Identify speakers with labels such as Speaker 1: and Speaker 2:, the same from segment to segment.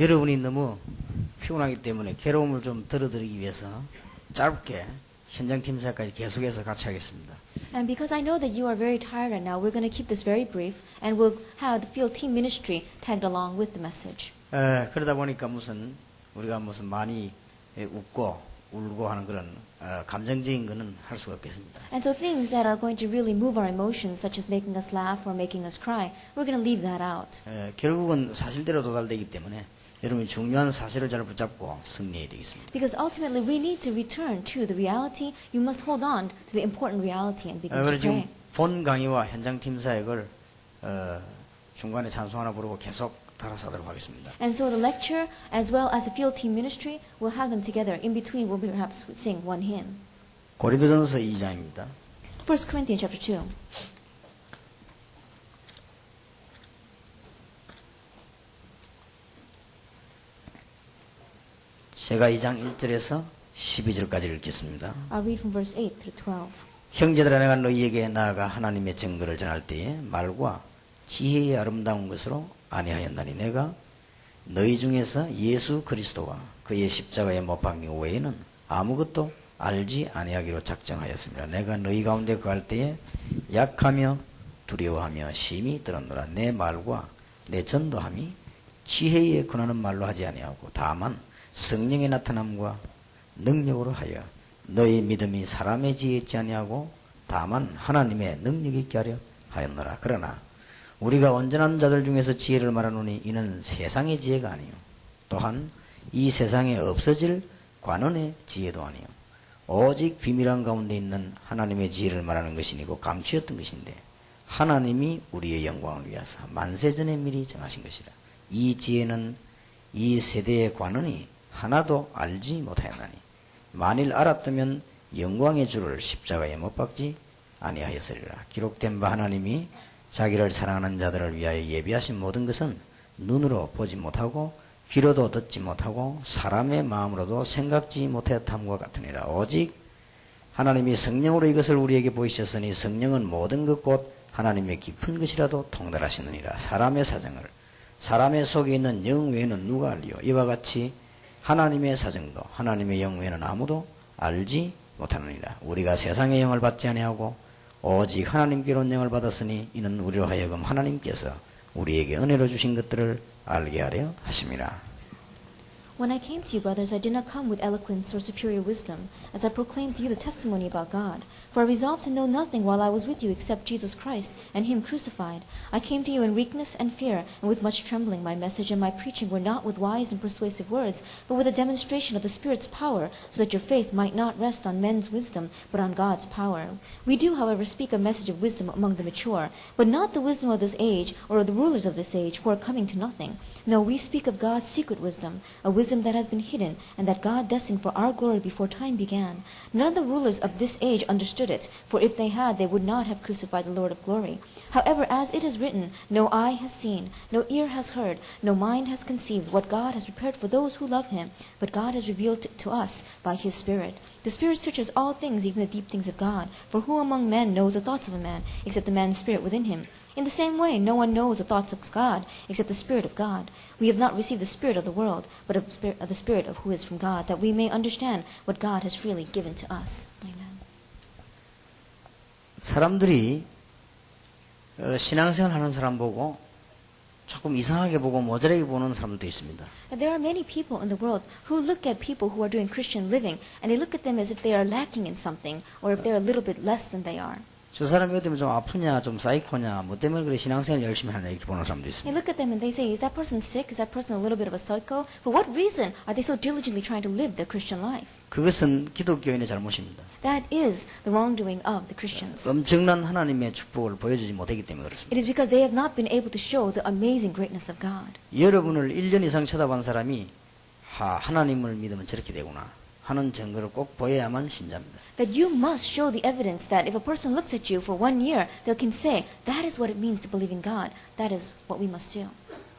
Speaker 1: 여러분이 너무 피곤하기 때문에 괴로움을 좀 덜어드리기 위해서 짧게 현장팀사까지 계속해서 같이 하겠습니다.
Speaker 2: And because I know that you are very tired right now, we're going to keep this very brief, and we'll have the field team ministry tagged along with the message.
Speaker 1: 그러다 보니까 우리가 많이 웃고 울고 하는 그런 감정적인 거는 할 수가 없겠습니다.
Speaker 2: And so things that are going to really move our emotions, such as making us laugh or making us cry, we're going to leave that out.
Speaker 1: 결국은 사실대로 도달되기 때문에 여러분이 중요한 사실을 잘 붙잡고 승리해야 되겠습니다.
Speaker 2: Because ultimately we need to return to the reality. You must hold on to the important reality and begin to
Speaker 1: 그래서 지금
Speaker 2: pray.
Speaker 1: 본 강의와 현장팀 사역을 중간에 찬송 하나 부르고 계속 따라서 하도록 하겠습니다.
Speaker 2: And so the lecture, as well as the field team ministry, we'll have them together. In between, we'll perhaps sing one hymn.
Speaker 1: 고린도전서 2장입니다.
Speaker 2: 1 Corinthians chapter 2.
Speaker 1: 제가 2장 1절에서 12절까지 읽겠습니다.
Speaker 2: I'll read from verse 8 through 12.
Speaker 1: 형제들아 내가 너희에게 나아가 하나님의 증거를 전할 때에 말과 지혜의 아름다운 것으로 아니하였나니 내가 너희 중에서 예수 그리스도와 그의 십자가에 못 박힌 외에는 아무것도 알지 아니하기로 작정하였습니다. 내가 너희 가운데 거할 때에 약하며 두려워하며 심히 떨었노라. 내 말과 내 전도함이 지혜에 권하는 말로 하지 아니하고 다만 성령의 나타남과 능력으로 하여 너희 믿음이 사람의 지혜에 있지 아니하고 다만 하나님의 능력이 있게 하려 하였노라. 그러나 우리가 온전한 자들 중에서 지혜를 말하노니 이는 세상의 지혜가 아니요 또한 이 세상에 없어질 관원의 지혜도 아니요 오직 비밀한 가운데 있는 하나님의 지혜를 말하는 것이니고 감추었던 것인데 하나님이 우리의 영광을 위하사 만세전에 미리 정하신 것이라. 이 지혜는 이 세대의 관원이 하나도 알지 못하였나니 만일 알았다면 영광의 주를 십자가에 못 박지 아니하였으리라. 기록된 바 하나님이 자기를 사랑하는 자들을 위하여 예비하신 모든 것은 눈으로 보지 못하고 귀로도 듣지 못하고 사람의 마음으로도 생각지 못하였함과 같으니라. 오직 하나님이 성령으로 이것을 우리에게 보이셨으니 성령은 모든 것 곧 하나님의 깊은 것이라도 통달하시느니라. 사람의 사정을 사람의 속에 있는 영 외에는 누가 알리요. 이와 같이 하나님의 사정도 하나님의 영 외에는 아무도 알지 못하느니라. 우리가 세상의 영을 받지 아니하고 오직 하나님께로 영을 받았으니 이는 우리로 하여금 하나님께서 우리에게 은혜로 주신 것들을 알게 하려 하심이라.
Speaker 2: When I came to you, brothers, I did not come with eloquence or superior wisdom, as I proclaimed to you the testimony about God. For I resolved to know nothing while I was with you except Jesus Christ and Him crucified. I came to you in weakness and fear, and with much trembling. My message and my preaching were not with wise and persuasive words, but with a demonstration of the Spirit's power, so that your faith might not rest on men's wisdom, but on God's power. We do, however, speak a message of wisdom among the mature, but not the wisdom of this age or of the rulers of this age, who are coming to nothing. No, we speak of God's secret wisdom, a wisdom that has been hidden, and that God destined for our glory before time began. None of the rulers of this age understood it, for if they had, they would not have crucified the Lord of glory. However, as it is written, no eye has seen, no ear has heard, no mind has conceived what God has prepared for those who love Him, but God has revealed it to us by His Spirit. The Spirit searches all things, even the deep things of God. For who among men knows the thoughts of a man, except the man's spirit within him? In the same way, no one knows the thoughts of God, except the Spirit of God. We have not received the spirit of the world, but of the Spirit of who is from God, that we may understand what God has freely given to us. Amen.
Speaker 1: 사람들이 신앙생활 하는 사람 보고 조금 이상하게 보고 모자라게 보는 사람도 있습니다.
Speaker 2: And there are many people in the world who look at people who are doing Christian living, and they look at them as if they are lacking in something, or if they are a little bit less than they are.
Speaker 1: 저 사람이 이것 때문에 좀 아프냐, 좀 사이코냐, 뭐 때문에 그래 신앙생활 열심히 하냐 이렇게 보는 사람도
Speaker 2: They
Speaker 1: 있습니다.
Speaker 2: look at them and they say, is that person sick? Is that person a little bit of a psycho? For what reason are they so diligently trying to live their Christian life?
Speaker 1: 그것은 기독교인의 잘못입니다.
Speaker 2: That is the wrongdoing of the Christians.
Speaker 1: 엄청난 하나님의 축복을 보여주지 못했기 때문에 그렇습니다.
Speaker 2: It is because they have not been able to show the amazing greatness of God.
Speaker 1: 여러분을 1년 이상 쳐다본 사람이 하나님을 믿으면 저렇게 되구나 하는 증거를 꼭 보여야만 신자입니다.
Speaker 2: That you must show the evidence that if a person looks at you for 1 year, they can say, that is what it means to believe in God. That is what we must do.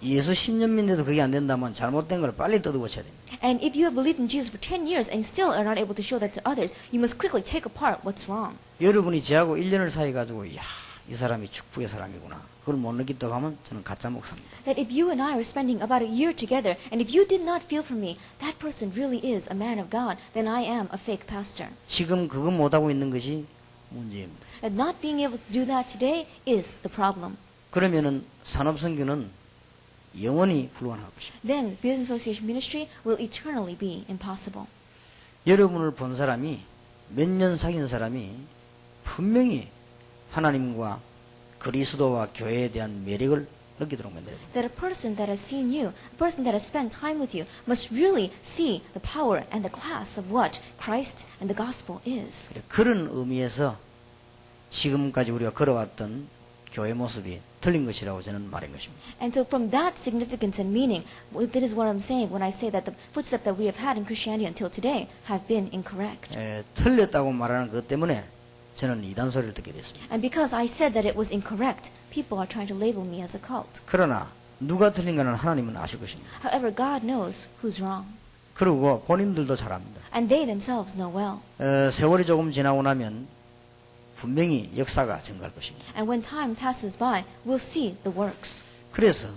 Speaker 1: 예수 10년 믿는데도 그게 안 된다면 잘못된 걸 빨리 뜯어고쳐야 됩니다.
Speaker 2: And if you have believed in Jesus for 10 years and still are not able to show that to others, you must quickly take apart what's wrong.
Speaker 1: 여러분이 저하고 1년을 사이가지고 야 이 사람이 축복의 사람이구나. 그걸 못 느낀다고 하면 저는 가짜 목사입니다.
Speaker 2: That if you and I are spending about a year together, and if you did not feel for me, that person really is a man of God, then I am a fake pastor.
Speaker 1: 지금 그거 못하고 있는 것이 문제입니다.
Speaker 2: That not being able to do that today is the problem.
Speaker 1: 그러면은 산업선교는 영원히 불가능할 것입니다.
Speaker 2: Then business association ministry will eternally be impossible.
Speaker 1: 여러분을 본 사람이 몇 년 사귄 사람이 분명히 하나님과 그리스도와 교회에 대한 매력을 느끼도록 만들어야 됩니다.
Speaker 2: That a person that has seen you, a person that has spent time with you, must really see the power and the class of what Christ and the gospel is.
Speaker 1: 그런 의미에서 지금까지 우리가 걸어왔던 교회 모습이 틀린 것이라고 저는 말한 것입니다.
Speaker 2: And so from that significance and meaning, that is what I'm saying when I say that the footsteps that we have had in Christianity until today have been incorrect.
Speaker 1: 틀렸다고 말하는 것 때문에 저는 이단 소리를 듣게 됐습니다.
Speaker 2: And because I said that it was incorrect, people are trying to label me as a cult.
Speaker 1: 그러나 누가 틀린가는 하나님은 아실 것입니다.
Speaker 2: However, God knows who's wrong.
Speaker 1: 그리고 본인들도 잘 압니다.
Speaker 2: And they themselves know well.
Speaker 1: 세월이 조금 지나고 나면 분명히 역사가 증가할 것입니다.
Speaker 2: And when time passes by, we'll see the works.
Speaker 1: 그래서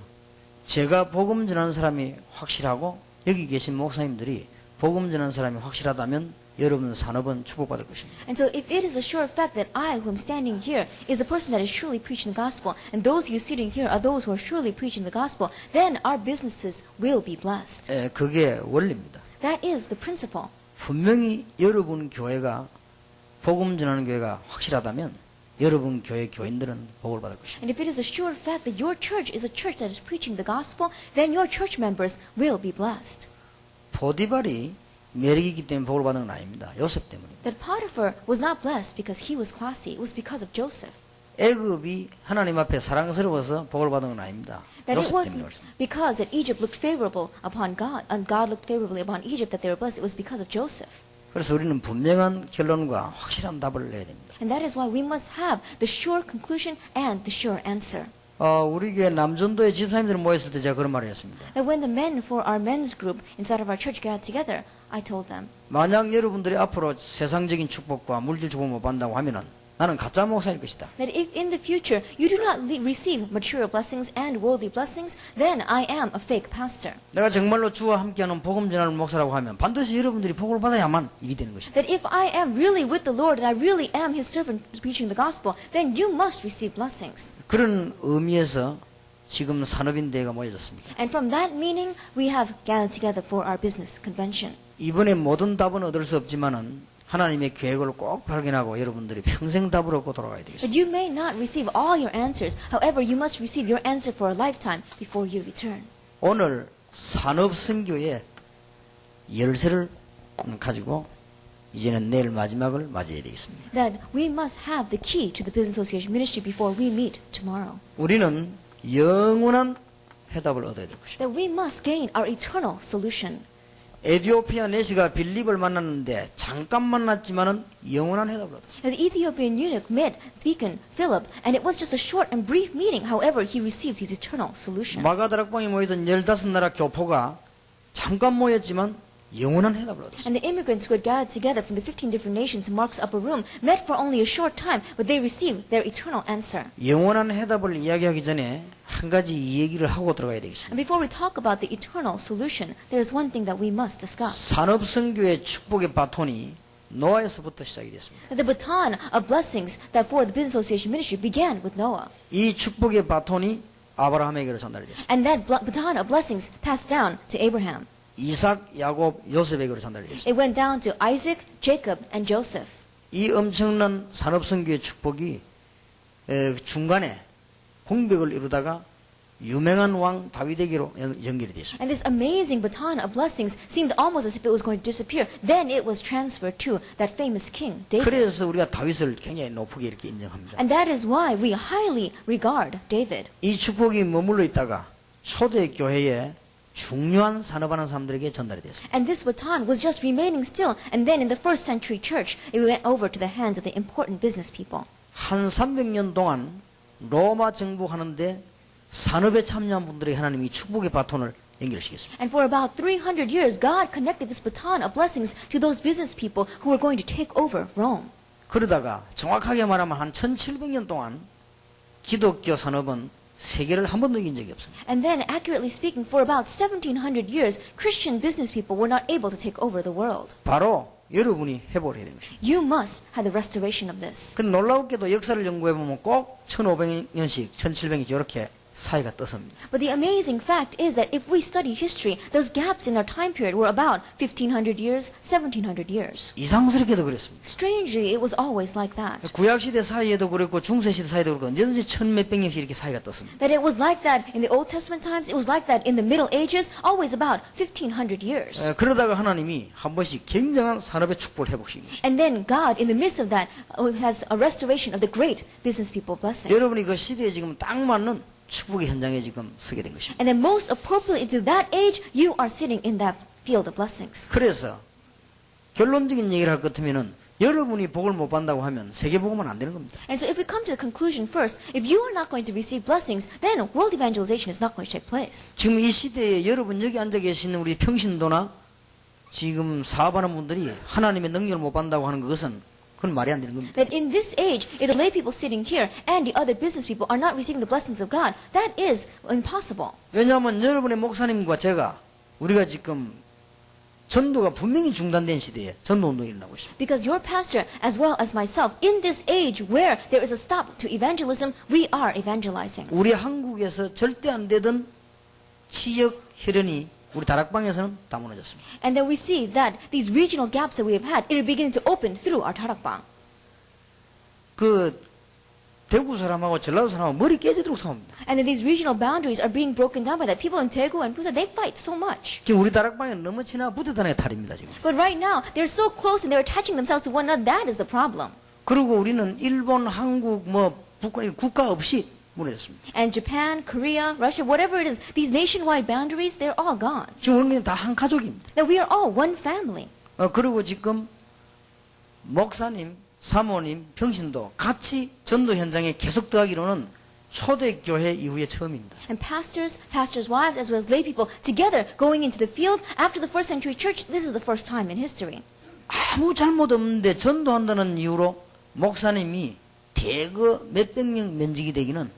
Speaker 1: 제가 복음 전하는 사람이 확실하고 여기 계신 목사님들이 복음 전하는 사람이 확실하다면 여러분 산업은 축복받을 것입니다.
Speaker 2: And so if it is a sure fact that I, who am standing here, is a person that is surely preaching the gospel, and those of you sitting here are those who are surely preaching the gospel, then our businesses will be blessed.
Speaker 1: 그게 원리입니다.
Speaker 2: That is the principle.
Speaker 1: 분명히 여러분 교회가 복음 전하는 교회가 확실하다면 여러분 교회 교인들은 복을 받을 것입니다.
Speaker 2: And if it is a sure fact that your church is a church that is preaching the gospel, then your church members will be blessed.
Speaker 1: 보디발이 매력이 있기 때문에 복을 받은 건 아닙니다. 요셉 때문입니다.
Speaker 2: That Potiphar was not blessed because he was classy. It was because of Joseph.
Speaker 1: 애굽이 하나님 앞에 사랑스러워서 복을 받은 건 아닙니다.
Speaker 2: That it
Speaker 1: 요셉 때문에
Speaker 2: wasn't
Speaker 1: 그렇습니다.
Speaker 2: because that Egypt looked favorable upon God, and God looked favorably upon Egypt that they were blessed. It was because of Joseph.
Speaker 1: 그래서 우리는 분명한 결론과 확실한 답을 내야 됩니다.
Speaker 2: And that is why we must have the sure conclusion and the sure answer.
Speaker 1: 우리 교회 남전도에 집사님들이 모였을 때 제가 그런 말을 했습니다.
Speaker 2: That when the men for our men's group inside of our church got together, I told them
Speaker 1: 만약 여러분들이 앞으로 세상적인 축복과 물질 축복 못 받는다고 하면은 나는 가짜 목사일 것이다.
Speaker 2: that if in the future you do not receive material blessings and worldly blessings, then I am a fake pastor.
Speaker 1: 내가 정말로 주와 함께하는 복음 전하는 목사라고 하면 반드시 여러분들이 복을 받아야만 일이 되는 것이다.
Speaker 2: That if I am really with the Lord and I really am His servant preaching the gospel, then you must receive blessings.
Speaker 1: 그런 의미에서 지금 산업인대회가 모여졌습니다.
Speaker 2: And from that meaning, we have gathered together for our business convention.
Speaker 1: 이번에 모든 답은 얻을 수 없지만은 하나님의 계획을 꼭 발견하고 여러분들이 평생 답을 얻고 돌아가야 되겠습니다.
Speaker 2: That you may not receive all your answers, however, you must receive your answer for a lifetime before you return.
Speaker 1: 오늘 산업선교의 열쇠를 가지고 이제는 내일 마지막을 맞이해야 되겠습니다.
Speaker 2: That we must have the key to the business association ministry before we meet tomorrow.
Speaker 1: 우리는 영원한 해답을 얻어야 될 것입니다.
Speaker 2: That we must gain our eternal solution.
Speaker 1: 에티오피아 내시가 빌립을 만났는데 잠깐 만났지만은 영원한 해답을 얻었습니다.
Speaker 2: That the Ethiopian eunuch met Deacon Philip, and it was just a short and brief meeting. However, he received his eternal solution.
Speaker 1: 마가다락방에 모이던 15나라 교포가 잠깐 모였지만 영원한 해답을 얻었습니다.
Speaker 2: And the immigrants who had gathered together from the 15 different nations in Mark's upper room met for only a short time, but they received their eternal answer.
Speaker 1: 영원한 해답을 이야기하기 전에 한 가지 이 얘기를 하고 들어가야 되겠습니다.
Speaker 2: And before we talk about the eternal solution, there is one thing that we must discuss.
Speaker 1: 산업선교의 축복의 바톤이 노아에서부터 시작이 됐습니다.
Speaker 2: That the baton of blessings that for the business association ministry began with Noah.
Speaker 1: 이 축복의 바톤이 아브라함에게로 전달이 됐습니다.
Speaker 2: And that baton of blessings passed down to Abraham.
Speaker 1: 이삭, 야곱, 요셉에게로 전달이 됐습니다.
Speaker 2: It went down to Isaac, Jacob, and Joseph.
Speaker 1: 이 엄청난 산업선교의 축복이 중간에 공백을 이루다가 유명한 왕 다윗에게로 연결이 됐습니다.
Speaker 2: And this amazing baton of blessings seemed almost as if it was going to disappear. Then it was transferred to that famous king, David.
Speaker 1: 그래서 우리가 다윗을 굉장히 높게 이렇게 인정합니다.
Speaker 2: And that is why we highly regard David.
Speaker 1: 이 축복이 머물러 있다가 초대 교회에 중요한 산업하는 사람들에게 전달이 됐습니다.
Speaker 2: And this baton was just remaining still. And then in the first century church, it went over to the hands of the important business people.
Speaker 1: 한 300년 동안 로마 정복하는데 산업에 참여한 분들에게 하나님이 축복의 바톤을 연결시켰습니다.
Speaker 2: And for about 300 years, God connected this baton of blessings to those business people who were going to take over Rome.
Speaker 1: 그러다가 정확하게 말하면 한 1700년 동안 기독교 산업은 세계를 한 번도 이긴 적이 없습니다.
Speaker 2: And then, accurately speaking, for about 1700 years, Christian business people were not able to take over the world.
Speaker 1: 바로 여러분이 회복을 해야 되는 것입니다.
Speaker 2: You must have the restoration of this.
Speaker 1: 근데 놀라웠게도 역사를 연구해보면 꼭 1500년씩, 1700년씩 이렇게 사이가 떴습니다.
Speaker 2: But the amazing fact is that if we study history, those gaps in our time period were about 1500 years, 1700 years.
Speaker 1: 이상스럽게도 그랬습니다.
Speaker 2: Strangely, it was always like that.
Speaker 1: 구약시대 사이에도 그랬고 중세시대 사이에도 그렇고 언제든지 천몇백 년씩 이렇게 사이가 떴습니다.
Speaker 2: That it was like that in the Old Testament times, it was like that in the Middle Ages, always about 1500 years.
Speaker 1: 그러다가 하나님이 한 번씩 굉장한 산업의 축복을 회복시킨 것입니다.
Speaker 2: And then God, in the midst of that, has a restoration of the great business people blessing.
Speaker 1: 여러분이 그 시대에 지금 딱 맞는 축복의 현장에 지금 서게 된 것입니다.
Speaker 2: And then most appropriately to that age, you are sitting in that field of blessings.
Speaker 1: 그래서 결론적인 얘기를 할 것 같으면은 여러분이 복을 못 받는다고 하면 세계 복음은 안 되는 겁니다.
Speaker 2: And so if we come to the conclusion first, if you are not going to receive blessings, then world evangelization is not going to take place.
Speaker 1: 지금 이 시대에 여러분 여기 앉아 계시는 우리 평신도나 지금 사업하는 분들이 하나님의 능력을 못 받는다고 하는 것은 그건 말이 안 되는 겁니다.
Speaker 2: That in this age, if the lay people sitting here and the other business people are not receiving the blessings of God, that is impossible.
Speaker 1: 왜냐하면 여러분의 목사님과 제가 우리가 지금 전도가 분명히 중단된 시대에 전도운동이 일어나고 있습니다.
Speaker 2: Because your pastor, as well as myself, in this age where there is a stop to evangelism, we are evangelizing.
Speaker 1: 우리 한국에서 절대 안 되던 지역 혈연이 우리 다락방에서는 다 무너졌습니다.
Speaker 2: And then we see that these regional gaps that we have had, it is beginning to open through our tarakbang.
Speaker 1: 그 대구 사람하고 전라도 사람하고 머리 깨지도록 싸웁니다.
Speaker 2: And then these regional boundaries are being broken down by that. People in Daegu and Busan, they fight so much.
Speaker 1: 지금 우리 다락방에 너무 친하 붙어다니는 게 탈입니다 지금.
Speaker 2: But right now, they're so close and they're attaching themselves to one another. That is the problem.
Speaker 1: 그리고 우리는 일본, 한국, 뭐 북한 국가 없이 무너졌습니다.
Speaker 2: And Japan, Korea, Russia, whatever it is, these nationwide boundaries, they're all gone.
Speaker 1: 지금 우리는 다 한 가족입니다.
Speaker 2: That we are all one family.
Speaker 1: 그리고 지금 목사님, 사모님, 평신도 같이 전도 현장에 계속 들어가기로는 초대교회 이후에 처음입니다.
Speaker 2: And pastors, pastors' wives, as well as lay people, together going into the field after the first century church, this is the first time in history.
Speaker 1: 아무 잘못 없는데 전도한다는 이유로 목사님이 대거 몇백 명 면직이 되기는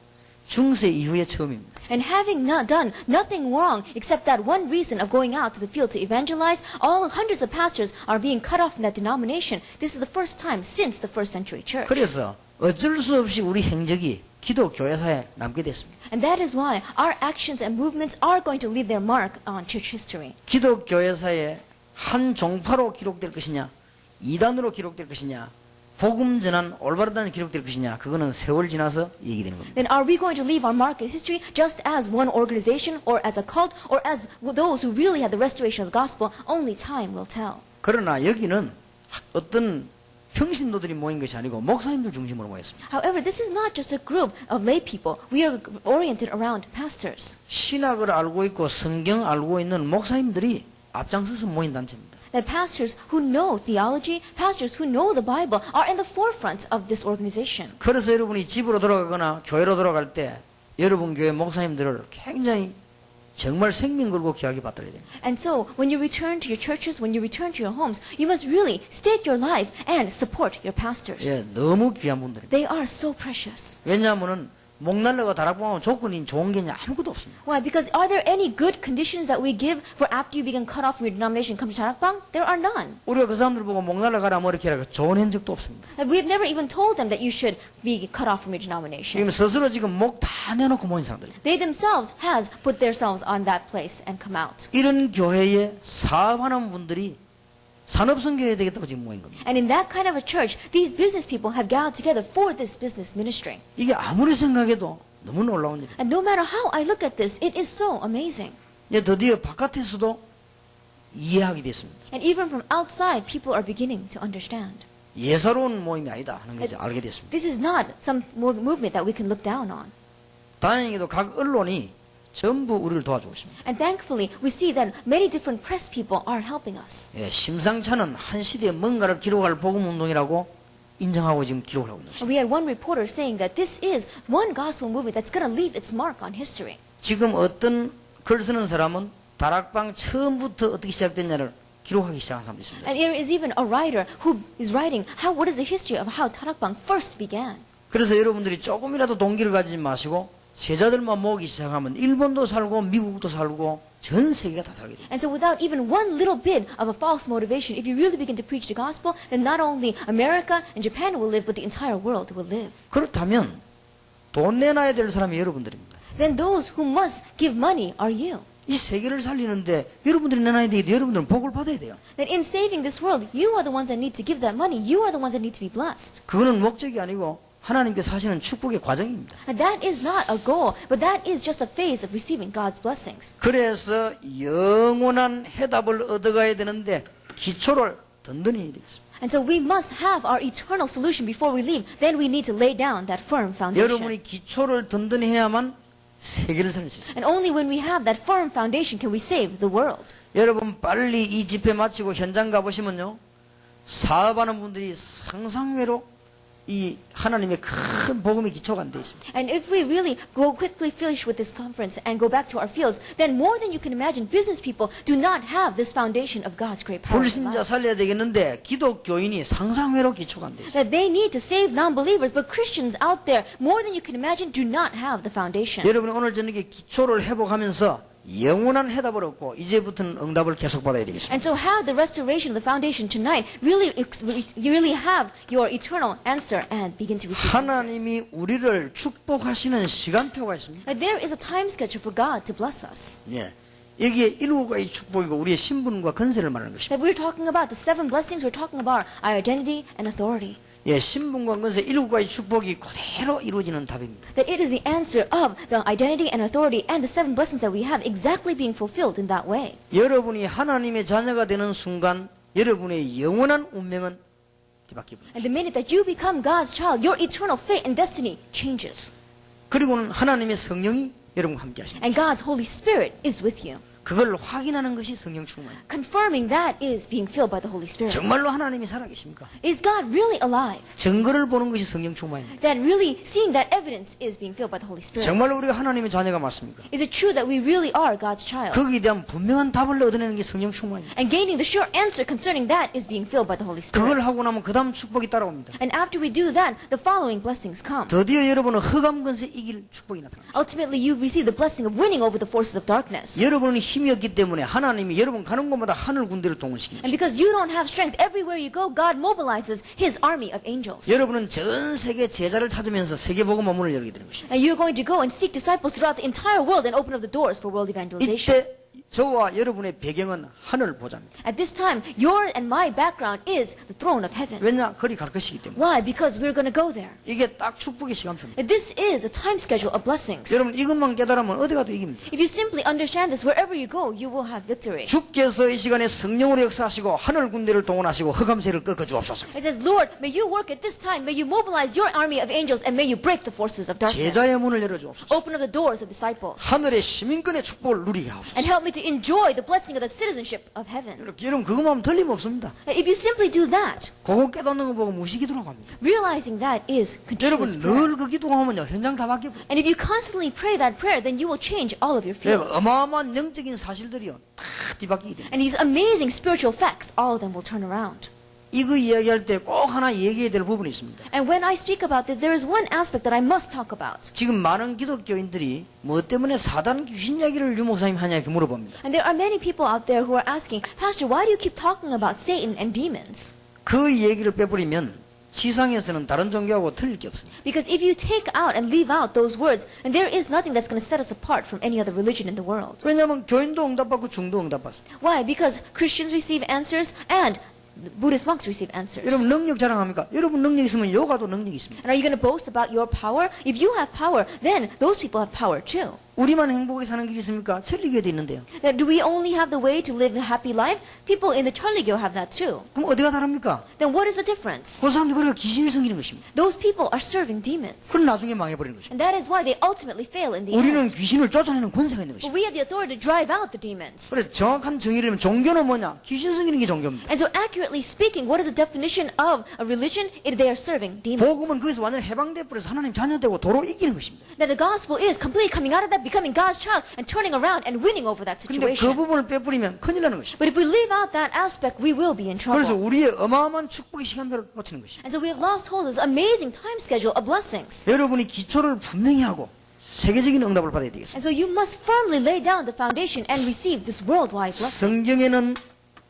Speaker 1: 중세 이후에 처음입니다.
Speaker 2: And having not done nothing wrong except that one reason of going out to the field to evangelize, all hundreds of pastors are being cut off from that denomination. This is the first time since the first century church.
Speaker 1: 그래서 어쩔 수 없이 우리 행적이 기독 교회사에 남게 됐습니다.
Speaker 2: And that is why our actions and movements are going to leave their mark on church history.
Speaker 1: 기독 교회사에 한 종파로 기록될 것이냐, 이단으로 기록될 것이냐, 복음 전한 올바르다는 기록될 것이냐, 그거는 세월 지나서 얘기되는 겁니다.
Speaker 2: Then are we going to leave our mark in history just as one organization or as a cult or as those who really had the restoration of the gospel? Only time will tell.
Speaker 1: 그러나 여기는 어떤 평신도들이 모인 것이 아니고 목사님들 중심으로 모였습니다.
Speaker 2: However, this is not just a group of lay people. We are oriented around pastors.
Speaker 1: 신학을 알고 있고 성경 알고 있는 목사님들이 앞장서서 모인 단체입니다.
Speaker 2: That pastors who know theology, pastors who know the Bible are in the forefront of this organization.
Speaker 1: 그래서 여러분이 집으로 돌아가거나 교회로 돌아갈 때 여러분 교회 목사님들을 굉장히 정말 생명 걸고 귀하게 받들어야 됩니다.
Speaker 2: And so, when you return to your churches, when you return to your homes, you must really stake your life and support your pastors.
Speaker 1: 예, 너무 귀한 분들입니다.
Speaker 2: They are so precious.
Speaker 1: 왜냐하면은 목날라가 다락방하면 조건이 좋은 게 아무것도 없습니다.
Speaker 2: Why? Because are there any good conditions that we give for after you become cut off from your denomination and come to Tarakbang? There are none.
Speaker 1: 우리가 그 사람들 보고 목날라 가라 뭐 이렇게 하라 좋은 흔적도 없습니다.
Speaker 2: That we've never even told them that you should be cut off from your denomination.
Speaker 1: 지금 스스로 지금 목 다 내놓고 모인 사람들입니다.
Speaker 2: They themselves has put themselves on that place and come out.
Speaker 1: 이런 교회에 사업하는 분들이 산업선교해야 되겠다고 지금 모인 겁니다.
Speaker 2: And in that kind of a church, these business people have gathered together for this business ministry.
Speaker 1: 이게 아무리 생각해도 너무 놀라운 일입니다.
Speaker 2: And no matter how I look at this, it is so amazing.
Speaker 1: 이제 드디어 바깥에서도 이해하게 됐습니다.
Speaker 2: And even from outside, people are beginning to understand.
Speaker 1: 예사로운 모임이 아니다 하는 것을 알게 됐습니다.
Speaker 2: This is not some movement that we can look down on.
Speaker 1: 다행히도 각 언론이 전부 우리를 도와주고 있습니다.
Speaker 2: And thankfully, we see that many different press people are helping us.
Speaker 1: 예, 심상찮은 한 시대에 뭔가를 기록할 복음운동이라고 인정하고 지금 기록을 하고 있는 것입니다.
Speaker 2: We had one reporter saying that this is one gospel movement that's going to leave its mark on history.
Speaker 1: 지금 어떤 글 쓰는 사람은 다락방 처음부터 어떻게 시작됐냐를 기록하기 시작한 사람도 있습니다.
Speaker 2: And there is even a writer who is writing what is the history of how Tarakbang first began.
Speaker 1: 그래서 여러분들이 조금이라도 동기를 가지지 마시고 제자들만 모으기 시작하면 일본도 살고 미국도 살고 전 세계가 다 살게 됩니다.
Speaker 2: And so without even one little bit of a false motivation, if you really begin to preach the gospel, then not only America and Japan will live, but the entire world will live.
Speaker 1: 그렇다면 돈 내놔야 될 사람이 여러분들입니다.
Speaker 2: Then those who must give money are you.
Speaker 1: 이 세계를 살리는데 여러분들이 내놔야 되는데 여러분들은 복을 받아야 돼요.
Speaker 2: That in saving this world, you are the ones that need to give that money. You are the ones that need to be blessed.
Speaker 1: 그거는 목적이 아니고 하나님께서 하시는 축복의 과정입니다.
Speaker 2: And that is not a goal, but that is just a phase of receiving God's blessings.
Speaker 1: 그래서 영원한 해답을 얻어가야 되는데 기초를 든든히 해야 되겠습니다.
Speaker 2: And so we must have our eternal solution before we leave. Then we need to lay down that firm foundation.
Speaker 1: 여러분이 기초를 든든히 해야만 세계를 살릴 수 있습니다.
Speaker 2: And only when we have that firm foundation can we save the world.
Speaker 1: 여러분 빨리 이 집회 마치고 현장 가보시면요. 사업하는 분들이 상상외로 이 하나님의 큰 복음의 기초가 안 돼 있습니다.
Speaker 2: And if we really go quickly finish with this conference and go back to our fields, then more than you can imagine, business people do not have this foundation of God's great power.
Speaker 1: 불신자 살려야 되겠는데 기독교인이 상상외로 기초가 안 돼 있습니다.
Speaker 2: That they need to save non-believers, but Christians out there, more than you can imagine, do not have the foundation.
Speaker 1: 여러분 오늘 저녁에 기초를 회복하면서 영원한 해답을 얻고 이제부터는 응답을 계속 받아야 되겠습니다.
Speaker 2: And so have the restoration of the foundation tonight. You really have your eternal answer and begin to receive answers.
Speaker 1: 하나님이 우리를 축복하시는 시간표가 있습니다.
Speaker 2: That there is a time schedule for God to bless us.
Speaker 1: 예. 여기에 일곱 가지 축복이고 우리의 신분과 건세를 말하는 것입니다.
Speaker 2: That we're talking about the 7 blessings, we're talking about our identity and authority.
Speaker 1: 예, 신분과 건세 일곱 가지 축복이 그대로 이루어지는 답입니다.
Speaker 2: That it is the answer of the identity and authority and the 7 blessings that we have exactly being fulfilled in that way.
Speaker 1: 여러분이 하나님의 자녀가 되는 순간 여러분의 영원한 운명은 뒤바뀝니다.
Speaker 2: And the minute that you become God's child, your eternal fate and destiny changes.
Speaker 1: 그리고는 하나님의 성령이 여러분과 함께 하십니다.
Speaker 2: And God's Holy Spirit is with you.
Speaker 1: 그걸 확인하는 것이 성령 충만입니다.
Speaker 2: Confirming that is being filled by the Holy Spirit.
Speaker 1: 정말로 하나님이 살아계십니까?
Speaker 2: Is God really alive?
Speaker 1: 증거를 보는 것이 성령 충만입니다.
Speaker 2: That really seeing that evidence is being filled by the Holy Spirit.
Speaker 1: 정말로 우리가 하나님의 자녀가 맞습니까?
Speaker 2: Is it true that we really are God's child?
Speaker 1: 거기에 대한 분명한 답을 얻어내는 게 성령 충만입니다.
Speaker 2: And gaining the sure answer concerning that is being filled by the Holy Spirit.
Speaker 1: 그걸 하고 나면 그 다음 축복이 따라옵니다.
Speaker 2: And after we do that, the following blessings come.
Speaker 1: 드디어 여러분은 흑암 건세 이길 축복이 나타납니다.
Speaker 2: Ultimately, you've received the blessing of winning over the forces of darkness.
Speaker 1: 여러분은 힘이 없기 때문에 하나님이 여러분 가는 곳마다 하늘 군대를 동원시킵니다.
Speaker 2: And because you don't have strength, everywhere you go, God mobilizes His army of angels.
Speaker 1: 여러분은 전 세계 제자를 찾으면서 세계 복음의 문을 열게 되는 것입니다.
Speaker 2: And you're going to go and seek disciples throughout the entire world and open up the doors for world evangelization.
Speaker 1: 이때 저와 여러분의 배경은 하늘 보좌입니다.
Speaker 2: At this time, your and my background is the throne of heaven.
Speaker 1: 왜냐? 거리 갈 것이기 때문에.
Speaker 2: Why? Because we're going to go there.
Speaker 1: 이게 딱 축복의 시간표입니다.
Speaker 2: And this is a time schedule of blessings.
Speaker 1: 여러분 이것만 깨달으면 어디 가도 이깁니다.
Speaker 2: If you simply understand this, wherever you go, you will have victory.
Speaker 1: 주께서 이 시간에 성령으로 역사하시고 하늘 군대를 동원하시고 흑암세를 꺾어 주옵소서.
Speaker 2: It says, Lord, may you work at this time. May you mobilize your army of angels and may you break the forces of darkness.
Speaker 1: 제자의 문을 열어 주옵소서.
Speaker 2: Open up the doors of disciples.
Speaker 1: 하늘의 시민권의 축복을 누리게 하옵소서.
Speaker 2: And help me to enjoy the blessing of the citizenship of heaven.
Speaker 1: 여러분 그것만 하면 틀림없습니다.
Speaker 2: If you simply do that,
Speaker 1: 그거 깨닫는 거 보고 무시기도라고 합니다.
Speaker 2: realizing that is
Speaker 1: 여러분
Speaker 2: continuous prayer.
Speaker 1: 늘 그 기도하면요 현장 다 바뀌고
Speaker 2: And if you constantly pray that prayer, then you will change all of your fields.
Speaker 1: 어마어마한 영적인 사실들이요 다 뒤바뀌게 됩니다.
Speaker 2: And these amazing spiritual facts, all of them will turn around.
Speaker 1: 이거 이야기할 때 꼭 하나 얘기해야 될 부분이 있습니다.
Speaker 2: And when I speak about this, there is one aspect that I must talk about.
Speaker 1: 지금 많은 기독교인들이 뭐 때문에 사단 귀신 이야기를 유 목사님 하냐 이렇게 물어봅니다.
Speaker 2: And there are many people out there who are asking, Pastor, why do you keep talking about Satan and demons?
Speaker 1: 그 얘기를 빼버리면 지상에서는 다른 종교하고 틀릴 게 없습니다.
Speaker 2: Because if you take out and leave out those words, then there is nothing that's going to set us apart from any other religion in the world.
Speaker 1: 왜냐하면 교인도 응답받고 중도 응답받습니다.
Speaker 2: Why? Because Christians receive answers and Buddhist monks receive answers.
Speaker 1: 여러분 능력 자랑합니까? 여러분 능력 있으면 요가도 능력이 있습니다.
Speaker 2: And are you going to boast about your power? If you have power, then those people have power too.
Speaker 1: 우리만 행복하게 사는 길이 있습니까? 천리교에도 있는데요.
Speaker 2: That do we only have the way to live a happy life? People in the Charligyo have that too.
Speaker 1: 그럼 어디가 다릅니까?
Speaker 2: Then what is the difference?
Speaker 1: 그 사람들이 그러니까 귀신을 섬기는 것입니다.
Speaker 2: Those people are serving demons.
Speaker 1: 그럼 나중에 망해버리는 것입니다.
Speaker 2: And that is why they ultimately fail in the
Speaker 1: 우리는
Speaker 2: end.
Speaker 1: 귀신을 쫓아내는 권세가 있는
Speaker 2: But
Speaker 1: 것입니다.
Speaker 2: we have the authority to drive out the demons.
Speaker 1: 그래 정확한 정의를 하면 종교는 뭐냐? 귀신 섬기는 게 종교입니다.
Speaker 2: And so accurately speaking, what is the definition of a religion? They are serving demons.
Speaker 1: 복음은 거기서 완전히 해방돼 버려서 하나님 자녀되고 도로 이기는 것입니다.
Speaker 2: That the gospel is completely coming out of that becoming God's child and turning around and winning over that
Speaker 1: 근데 그
Speaker 2: situation.
Speaker 1: 부분을 빼버리면 큰일 나는 것입니다.
Speaker 2: But if we leave out that aspect, we will be in
Speaker 1: 그래서
Speaker 2: trouble.
Speaker 1: 우리의 어마어마한 축복의 시간표를 놓치는 것입니다.
Speaker 2: And so we have lost hold of this amazing time schedule of blessings.
Speaker 1: 여러분이 기초를 분명히 하고 세계적인 응답을 받아야 되겠습니다.
Speaker 2: And so you must firmly lay down the foundation and receive this worldwide blessing.
Speaker 1: 성경에는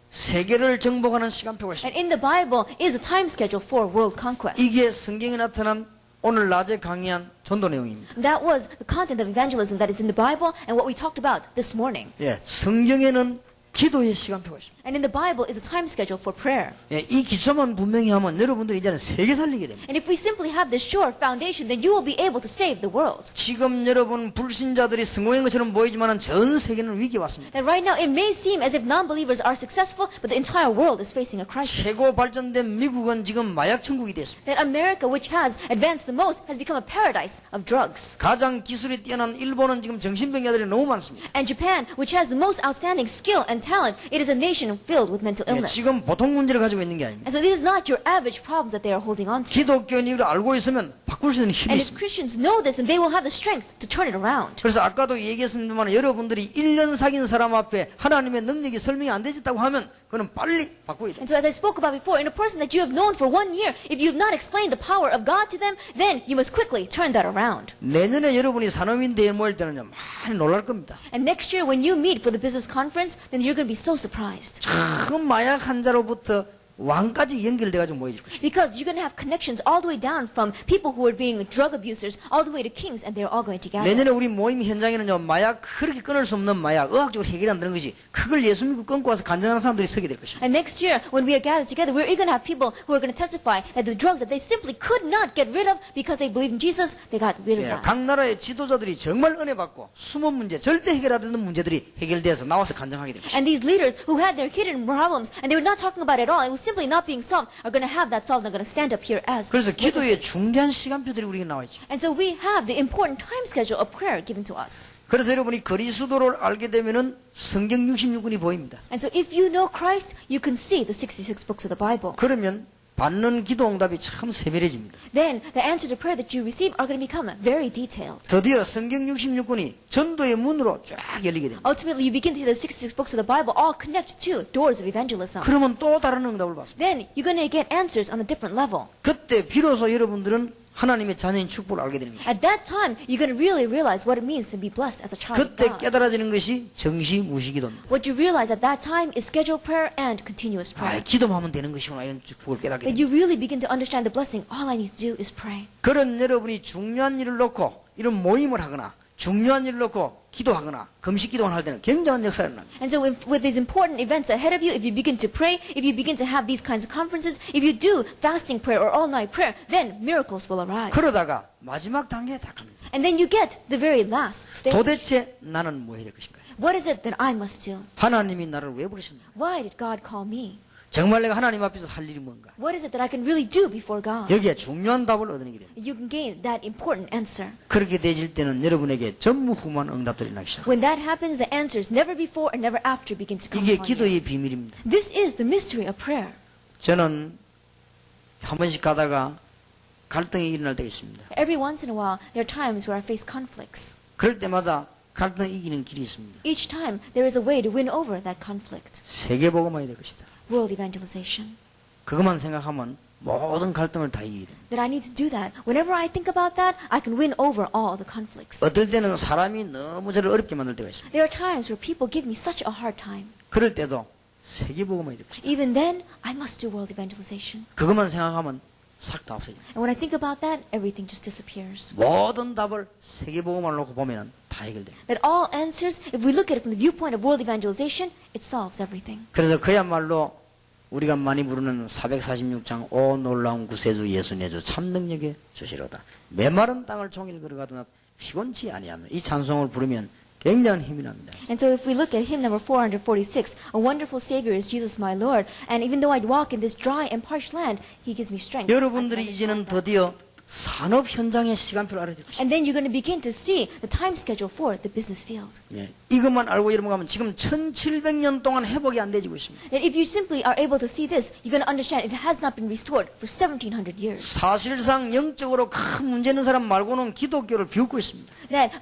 Speaker 1: 세계를 정복하는 시간표가 있습니다.
Speaker 2: And in the Bible is a time schedule for world conquest.
Speaker 1: 이게 성경에 나타난 오늘 낮에 강의한 전도 내용입니다.
Speaker 2: That was the content of evangelism that is in the Bible and what we talked about this morning.
Speaker 1: 예, 성경에는 기도의 시간표가 있습니다.
Speaker 2: And in the Bible is a time schedule for prayer.
Speaker 1: 예, 이 기초만 분명히 하면 여러분들이 이제는 세계 살리게 됩니다.
Speaker 2: And if we simply have this sure foundation, then you will be able to save the world.
Speaker 1: 지금 여러분 불신자들이 성공한 것처럼 보이지만 전 세계는 위기에 왔습니다.
Speaker 2: And right now it may seem as if non-believers are successful, but the entire world is facing a crisis.
Speaker 1: 최고 발전된 미국은 지금 마약 천국이 됐습니다.
Speaker 2: That America, which has advanced the most, has become a paradise of drugs.
Speaker 1: 가장 기술이 뛰어난 일본은 지금 정신병자들이 너무 많습니다.
Speaker 2: And Japan, which has the most outstanding skill and talent, it is a nation filled with mental
Speaker 1: 예,
Speaker 2: illness.
Speaker 1: 지금 보통 문제를 가지고 있는 게 아닙니다.
Speaker 2: And so these are not your average problems that they are holding on to.
Speaker 1: 기독교인 이걸 알고 있으면 바꿀 수 있는 힘이
Speaker 2: And if
Speaker 1: 있습니다.
Speaker 2: Christians know this, then they will have the strength to turn it around.
Speaker 1: 그래서 아까도 얘기했습니다만 여러분들이 1년 사귄 사람 앞에 하나님의 능력이 설명이 안 되졌다고 하면 그는 빨리 바꿔야 돼요.
Speaker 2: And so as I spoke about before, in a person that you have known for 1 year, if you have not explained the power of God to them, then you must quickly turn that around.
Speaker 1: 내년에 여러분이 산업인대에 모일 때는요 많이 놀랄 겁니다.
Speaker 2: And next year when you meet for the business conference, then you're going to be so surprised.
Speaker 1: 그 마약 환자로부터 왕까지 연결돼가지고 모여질 것입니다.
Speaker 2: Because you're going to have connections all the way down from people who are being drug abusers all the way to kings, and they're all going to gather.
Speaker 1: 내년에 우리 모임 현장에는요 마약 그렇게 끊을 수 없는 마약 의학적으로 해결이 안 되는 것이 그걸 예수 믿고 끊고 와서 간증하는 사람들이 서게 될 것입니다.
Speaker 2: And next year, when we are gathered together, we're going to have people who are going to testify that the drugs that they simply could not get rid of because they believe in Jesus, they got rid of
Speaker 1: 예,
Speaker 2: that.
Speaker 1: 각 나라의 지도자들이 정말 은혜 받고 숨은 문제 절대 해결 안 되는 문제들이 해결돼서 나와서 간증하게 될 것입니다.
Speaker 2: And these leaders who had their hidden problems and they were not talking about it at all, it was simply not being solved, are going to have that solved and are going to stand up here as
Speaker 1: 그래서 기도의
Speaker 2: witnesses.
Speaker 1: 중대한 시간표들이 우리에게 나와 있죠.
Speaker 2: And so we have the important time schedule of prayer given to us.
Speaker 1: 그래서 여러분이 그리스도를 알게 되면은 성경 66권이 보입니다.
Speaker 2: And so if you know Christ, you can see the 66 books of the Bible.
Speaker 1: 그러면 받는 기도 응답이 참 세밀해집니다.
Speaker 2: Then the answers to prayer that you receive are going to become very detailed.
Speaker 1: 드디어 성경 66권이 전도의 문으로 쫙 열리게 됩니다.
Speaker 2: Ultimately, you begin to see the 66 books of the Bible all connect to doors of evangelism.
Speaker 1: 그러면 또 다른 응답을 받습니다.
Speaker 2: Then you're going to get answers on a different level.
Speaker 1: 그때 비로소 여러분들은 하나님의 자녀인 축복을 알게 되는 것입니다.
Speaker 2: At that time, you're going to really realize what it means to be blessed as a child of
Speaker 1: 그때
Speaker 2: God.
Speaker 1: 깨달아지는 것이 정시무시기도입니다.
Speaker 2: What you realize at that time is scheduled prayer and continuous
Speaker 1: 아,
Speaker 2: prayer.
Speaker 1: 기도만 하면 되는 것이구나 이런 축복을 깨닫게
Speaker 2: That
Speaker 1: 됩니다.
Speaker 2: you really begin to understand the blessing. All I need to do is pray.
Speaker 1: 그런 여러분이 중요한 일을 놓고 이런 모임을 하거나 중요한 일을 놓고 기도하거나 금식 기도를 할 때는 굉장한 역사가 일어납니다.
Speaker 2: And so with these important events ahead of you, if you begin to pray, if you begin to have these kinds of conferences, if you do fasting prayer or all-night prayer, then miracles will arise.
Speaker 1: 그러다가 마지막 단계에 딱 합니다.
Speaker 2: And then you get the very last stage.
Speaker 1: 도대체 나는 뭐 해야 될 것인가?
Speaker 2: What is it that I must do?
Speaker 1: 하나님이 나를 왜 부르셨나?
Speaker 2: Why did God call me?
Speaker 1: 정말 내가 하나님 앞에서 할 일이 뭔가?
Speaker 2: What is it that I can really do before God?
Speaker 1: 여기에 중요한 답을 얻어내게 됩니다.
Speaker 2: You can gain that important answer.
Speaker 1: 그렇게 되질 때는 여러분에게 전무후무한 응답들이 나기 시작합니다.
Speaker 2: When that happens, the answers never before and never after begin to come
Speaker 1: 이게
Speaker 2: upon you.
Speaker 1: 기도의 비밀입니다.
Speaker 2: This is the mystery of prayer.
Speaker 1: 저는 한 번씩 가다가 갈등이 일어날 때가 있습니다.
Speaker 2: Every once in a while, there are times where I face conflicts.
Speaker 1: 그럴 때마다 갈등을 이기는 길이 있습니다.
Speaker 2: Each time, there is a way to win over that conflict.
Speaker 1: 세계복음화해야 될 것이다.
Speaker 2: World evangelization.
Speaker 1: 그것만 생각하면 모든 갈등을 다 이기게 됩니다.
Speaker 2: That I need to do that. Whenever I think about that, I can win over all the conflicts.
Speaker 1: 어떨 때는 사람이 너무 저를 어렵게 만들 때가 있습니다.
Speaker 2: There are times where people give me such a hard time.
Speaker 1: 그럴 때도 세계복음화해야 될 것이다.
Speaker 2: Even then, I must do world evangelization.
Speaker 1: 그것만 생각하면 싹 다 없어집니다.
Speaker 2: And when I think about that, everything just disappears.
Speaker 1: 모든 답을 세계복음화를 놓고 보면 다 해결됩니다.
Speaker 2: That all answers, if we look at it from the viewpoint of world evangelization, it solves everything.
Speaker 1: 그래서 그야말로 우리가 많이 부르는 446장 오 놀라운 구세주 예수 내주 참 능력의 주시로다. 메마른 땅을 종일 걸어가도 피곤치 아니하며 이 찬송을 부르면 굉장한 힘이 납니다.
Speaker 2: And so if we look at hymn number 446, a wonderful Savior is Jesus my Lord, and even though I walk in this dry and parched land, He gives me strength.
Speaker 1: 여러분들이 이제는 드디어 산업 현장의 시간표를 알아야 될 것입니다.
Speaker 2: And then you're going to begin to see the time schedule for the business field.
Speaker 1: 예, 이것만 알고 여러분 가면 지금 1700년 동안 회복이 안 되지고 있습니다.
Speaker 2: That if you simply are able to see this, you're going to understand it has not been restored for 1700 years.
Speaker 1: 사실상 영적으로 큰 문제 있는 사람 말고는 기독교를 비웃고 있습니다.
Speaker 2: That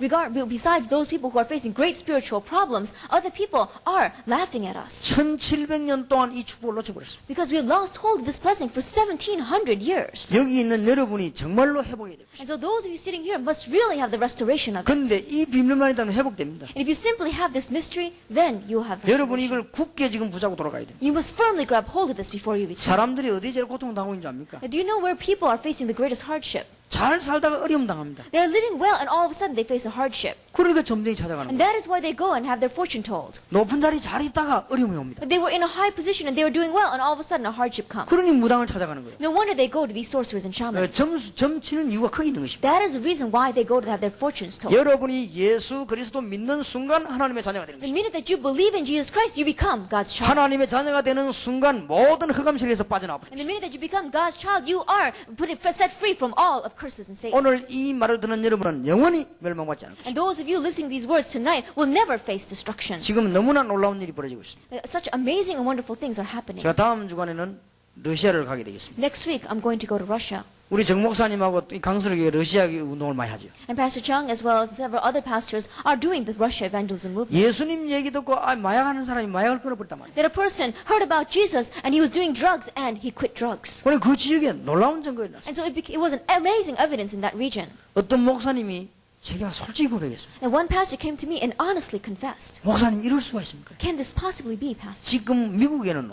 Speaker 2: besides those people who are facing great spiritual problems, other people are laughing at us.
Speaker 1: 1700년 동안 이 축복을 놓쳐버렸습니다.
Speaker 2: Because we have lost hold of this blessing for 1700 years.
Speaker 1: 여기 있는 여러분이 정말로 회복해야 됩니다.
Speaker 2: And so those of you sitting here must really have the restoration of it.
Speaker 1: 그런데 이 비밀만 있다면 회복됩니다.
Speaker 2: And if you simply have this mystery, then you will have
Speaker 1: 여러분이
Speaker 2: restoration.
Speaker 1: 이걸 굳게 지금 붙잡고 돌아가야 됩니다.
Speaker 2: You must firmly grab hold of this before you return.
Speaker 1: 사람들이 어디에 제일 고통을 당하고 있는지 압니까?
Speaker 2: Do you know where people are facing the greatest hardship?
Speaker 1: 잘 살다가 어려움 당합니다.
Speaker 2: They are living well and all of a sudden they face a hardship.
Speaker 1: 그러니까 점쟁이 찾아가는
Speaker 2: And
Speaker 1: 거예요.
Speaker 2: that is why they go and have their fortune told.
Speaker 1: 높은 자리 잘 있다가 어려움이 옵니다.
Speaker 2: But they were in a high position and they were doing well and all of a sudden a hardship comes.
Speaker 1: 그러니 무당을 찾아가는 거예요.
Speaker 2: No wonder they go to these sorcerers and shamans.
Speaker 1: 점치는 이유가 크게 있는 것입니다.
Speaker 2: That is the reason why they go to have their fortunes told.
Speaker 1: 여러분이 예수 그리스도 믿는 순간 하나님의 자녀가 되는
Speaker 2: The
Speaker 1: 것입니다.
Speaker 2: minute that you believe in Jesus Christ, you become God's child.
Speaker 1: 하나님의 자녀가 되는 순간 모든 흑암실에서 빠져나와
Speaker 2: And the
Speaker 1: 버립니다.
Speaker 2: minute that you become God's child, you are set free from all of curses and Satan.
Speaker 1: 오늘 이 말을 듣는 여러분은 영원히 멸망받지 않을 것입니다.
Speaker 2: And those of you listening to these words tonight will never face destruction.
Speaker 1: 지금 너무나 놀라운 일이 벌어지고 있습니다.
Speaker 2: Such amazing and wonderful things are happening.
Speaker 1: 제가 다음 주간에는 러시아를 가게 되겠습니다.
Speaker 2: Next week, I'm going to go to Russia.
Speaker 1: 우리 정 목사님하고 강수르교회 러시아 운동을 많이 하죠.
Speaker 2: And Pastor Chung, as well as several other pastors, are doing the Russia evangelism movement.
Speaker 1: 예수님 얘기 듣고 마약하는 사람이 마약을 끊어버렸단 말이에요.
Speaker 2: That a person heard about Jesus and he was doing drugs and he quit drugs.
Speaker 1: 그런데 그 지역에 놀라운 증거가 났어요.
Speaker 2: And so it was an amazing evidence in that region.
Speaker 1: 어떤 목사님이 제가 솔직히 고백했습니다.
Speaker 2: And one pastor came to me and honestly confessed,
Speaker 1: 목사님 이럴 수가 있습니까?
Speaker 2: can this possibly be, Pastor?
Speaker 1: 지금 미국에는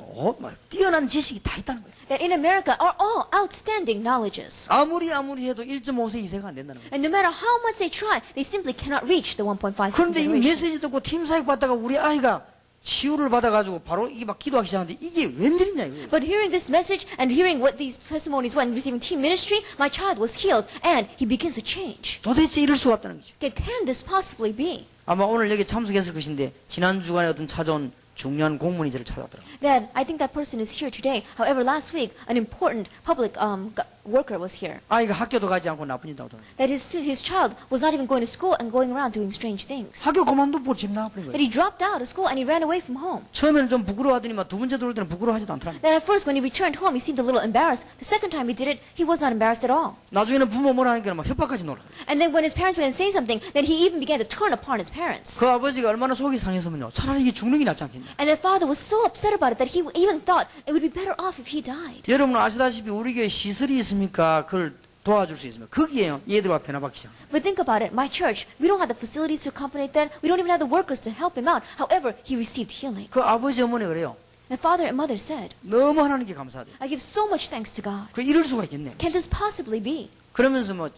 Speaker 1: 뛰어난 지식이 다 있다는 거예요.
Speaker 2: That in America are all outstanding knowledges.
Speaker 1: 아무리 해도 1.5세 이세가 안 된다는 거예요.
Speaker 2: And no matter how much they try, they simply cannot reach the 1.5
Speaker 1: 그런데 이
Speaker 2: generation.
Speaker 1: 메시지 듣고 팀 사역 받다가 우리 아이가 치유를 받아가지고 바로 이게 막 기도하기 시작하는데 이게 웬일이냐 이거예요.
Speaker 2: But hearing this message and hearing what these testimonies when receiving teen ministry, my child was healed and he begins to change.
Speaker 1: 도대체 이럴 수가 없다는 거죠.
Speaker 2: Can this possibly be?
Speaker 1: 아마 오늘 여기 참석했을 것인데 지난 주간에 어떤 찾아온 중요한 공무원이 저를 찾아왔더라고요.
Speaker 2: Then I think that person is here today. However, last week an important public worker was here.
Speaker 1: 아이가 학교도 가지 않고 나쁜 짓 하더라고요.
Speaker 2: That his child was not even going to school and going around doing strange things.
Speaker 1: 학교 그만두고 집 나가버린
Speaker 2: That
Speaker 1: 거예요.
Speaker 2: he dropped out of school and he ran away from home.
Speaker 1: 처음에는 좀 부끄러워하더니만 두 번째 들어올 때는 부끄러워하지도 않더라고요.
Speaker 2: Then at first when he returned home, he seemed a little embarrassed. The second time he did it, he was not embarrassed at all.
Speaker 1: 나중에는 부모 뭐라 하니까 막 협박까지 놀아.
Speaker 2: And then when his parents began to say something, then he even began to turn upon his parents.
Speaker 1: 그 아버지가 얼마나 속이 상했으면요. 차라리 이게 죽는 게 낫지 않겠냐.
Speaker 2: And the father was so upset about it that he even thought it would be better off if he died.
Speaker 1: 여러분 아시다시피 우리 교회 시설이 있습니까? 그걸 도와줄 수 있으면 거기에요. 얘들과 변화받기 시작.
Speaker 2: But think about it. My church, we don't have the facilities to accommodate that. We don't even have the workers to help him out. However, he received healing.
Speaker 1: 그 아버지 어머니 그래요.
Speaker 2: The father and mother said,
Speaker 1: 너무 하나님께 감사하대요.
Speaker 2: I give so much thanks to God.
Speaker 1: 그 이럴 수가 있겠네.
Speaker 2: Can this possibly be?
Speaker 1: 그러면서 뭐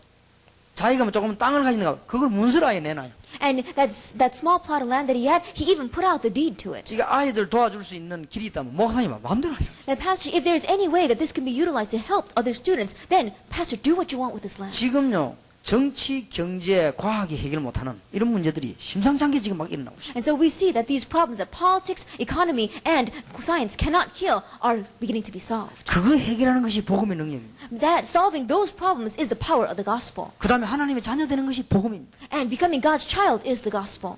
Speaker 1: 자기가 뭐 조금 땅을 가진가 그걸 문서를 아예 내놔요.
Speaker 2: And that small plot of land that he had, he even put out the deed to it.
Speaker 1: 지가 아이들 도와줄 수 있는 길이 있다면 목사님 마음대로 하죠.
Speaker 2: And Pastor, if there is any way that this can be utilized to help other students, then Pastor, do what you want with this land.
Speaker 1: 지금요 정치, 경제, 과학이 해결 못하는 이런 문제들이 심상찮게 지금 막 일어나고 있어요.
Speaker 2: And so we see that these problems that politics, economy, and science cannot heal are beginning to be solved.
Speaker 1: 그거 해결하는 것이 복음의 능력입니다.
Speaker 2: That solving those problems is the power of the gospel.
Speaker 1: 그 다음에 하나님의 자녀 되는 것이 복음입니다.
Speaker 2: And becoming God's child is the gospel.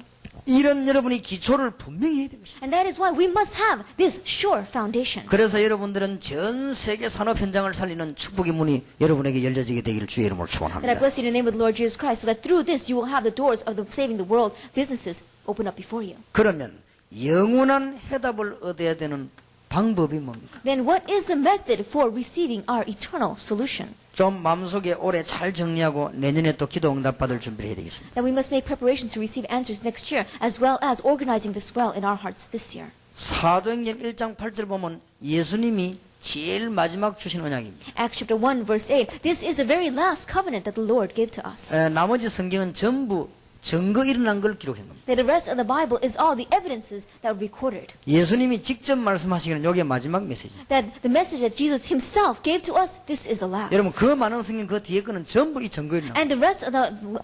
Speaker 1: 이런 여러분이 기초를 분명히 해야 되는 것입니다.
Speaker 2: And that is why we must have this sure foundation.
Speaker 1: 그래서 여러분들은 전 세계 산업 현장을 살리는 축복의 문이 여러분에게 열려지게 되기를 주의 이름으로
Speaker 2: And I
Speaker 1: 축원합니다.
Speaker 2: bless you in the name of the Lord Jesus Christ, so that through this you will have the doors of the saving the world businesses open up before you.
Speaker 1: 그러면 영원한 해답을 얻어야 되는 방법이 뭡니까?
Speaker 2: Then what is the method for receiving our eternal solution?
Speaker 1: 좀 마음속에 올해 잘 정리하고 내년에 또 기도 응답 받을 준비를 해야 되겠습니다.
Speaker 2: That we must make preparations to receive answers next year, as well as organizing this well in our hearts this year.
Speaker 1: 사도행전 1장 8절 보면 예수님이 제일 마지막 주신 언약입니다.
Speaker 2: Acts chapter 1 verse 8, this is the very last covenant that the Lord gave to us.
Speaker 1: 나머지 성경은 전부 증거 일어난 걸 기록한 겁니다.
Speaker 2: That the rest of the Bible is all the evidences that were recorded.
Speaker 1: 예수님이 직접 말씀하시기는 이게 마지막 메시지입니다.
Speaker 2: That the message that Jesus himself gave to us, this is the last.
Speaker 1: 여러분 그 많은 성경 그 뒤에 거는 전부 이 증거 일어납니다.
Speaker 2: And the rest of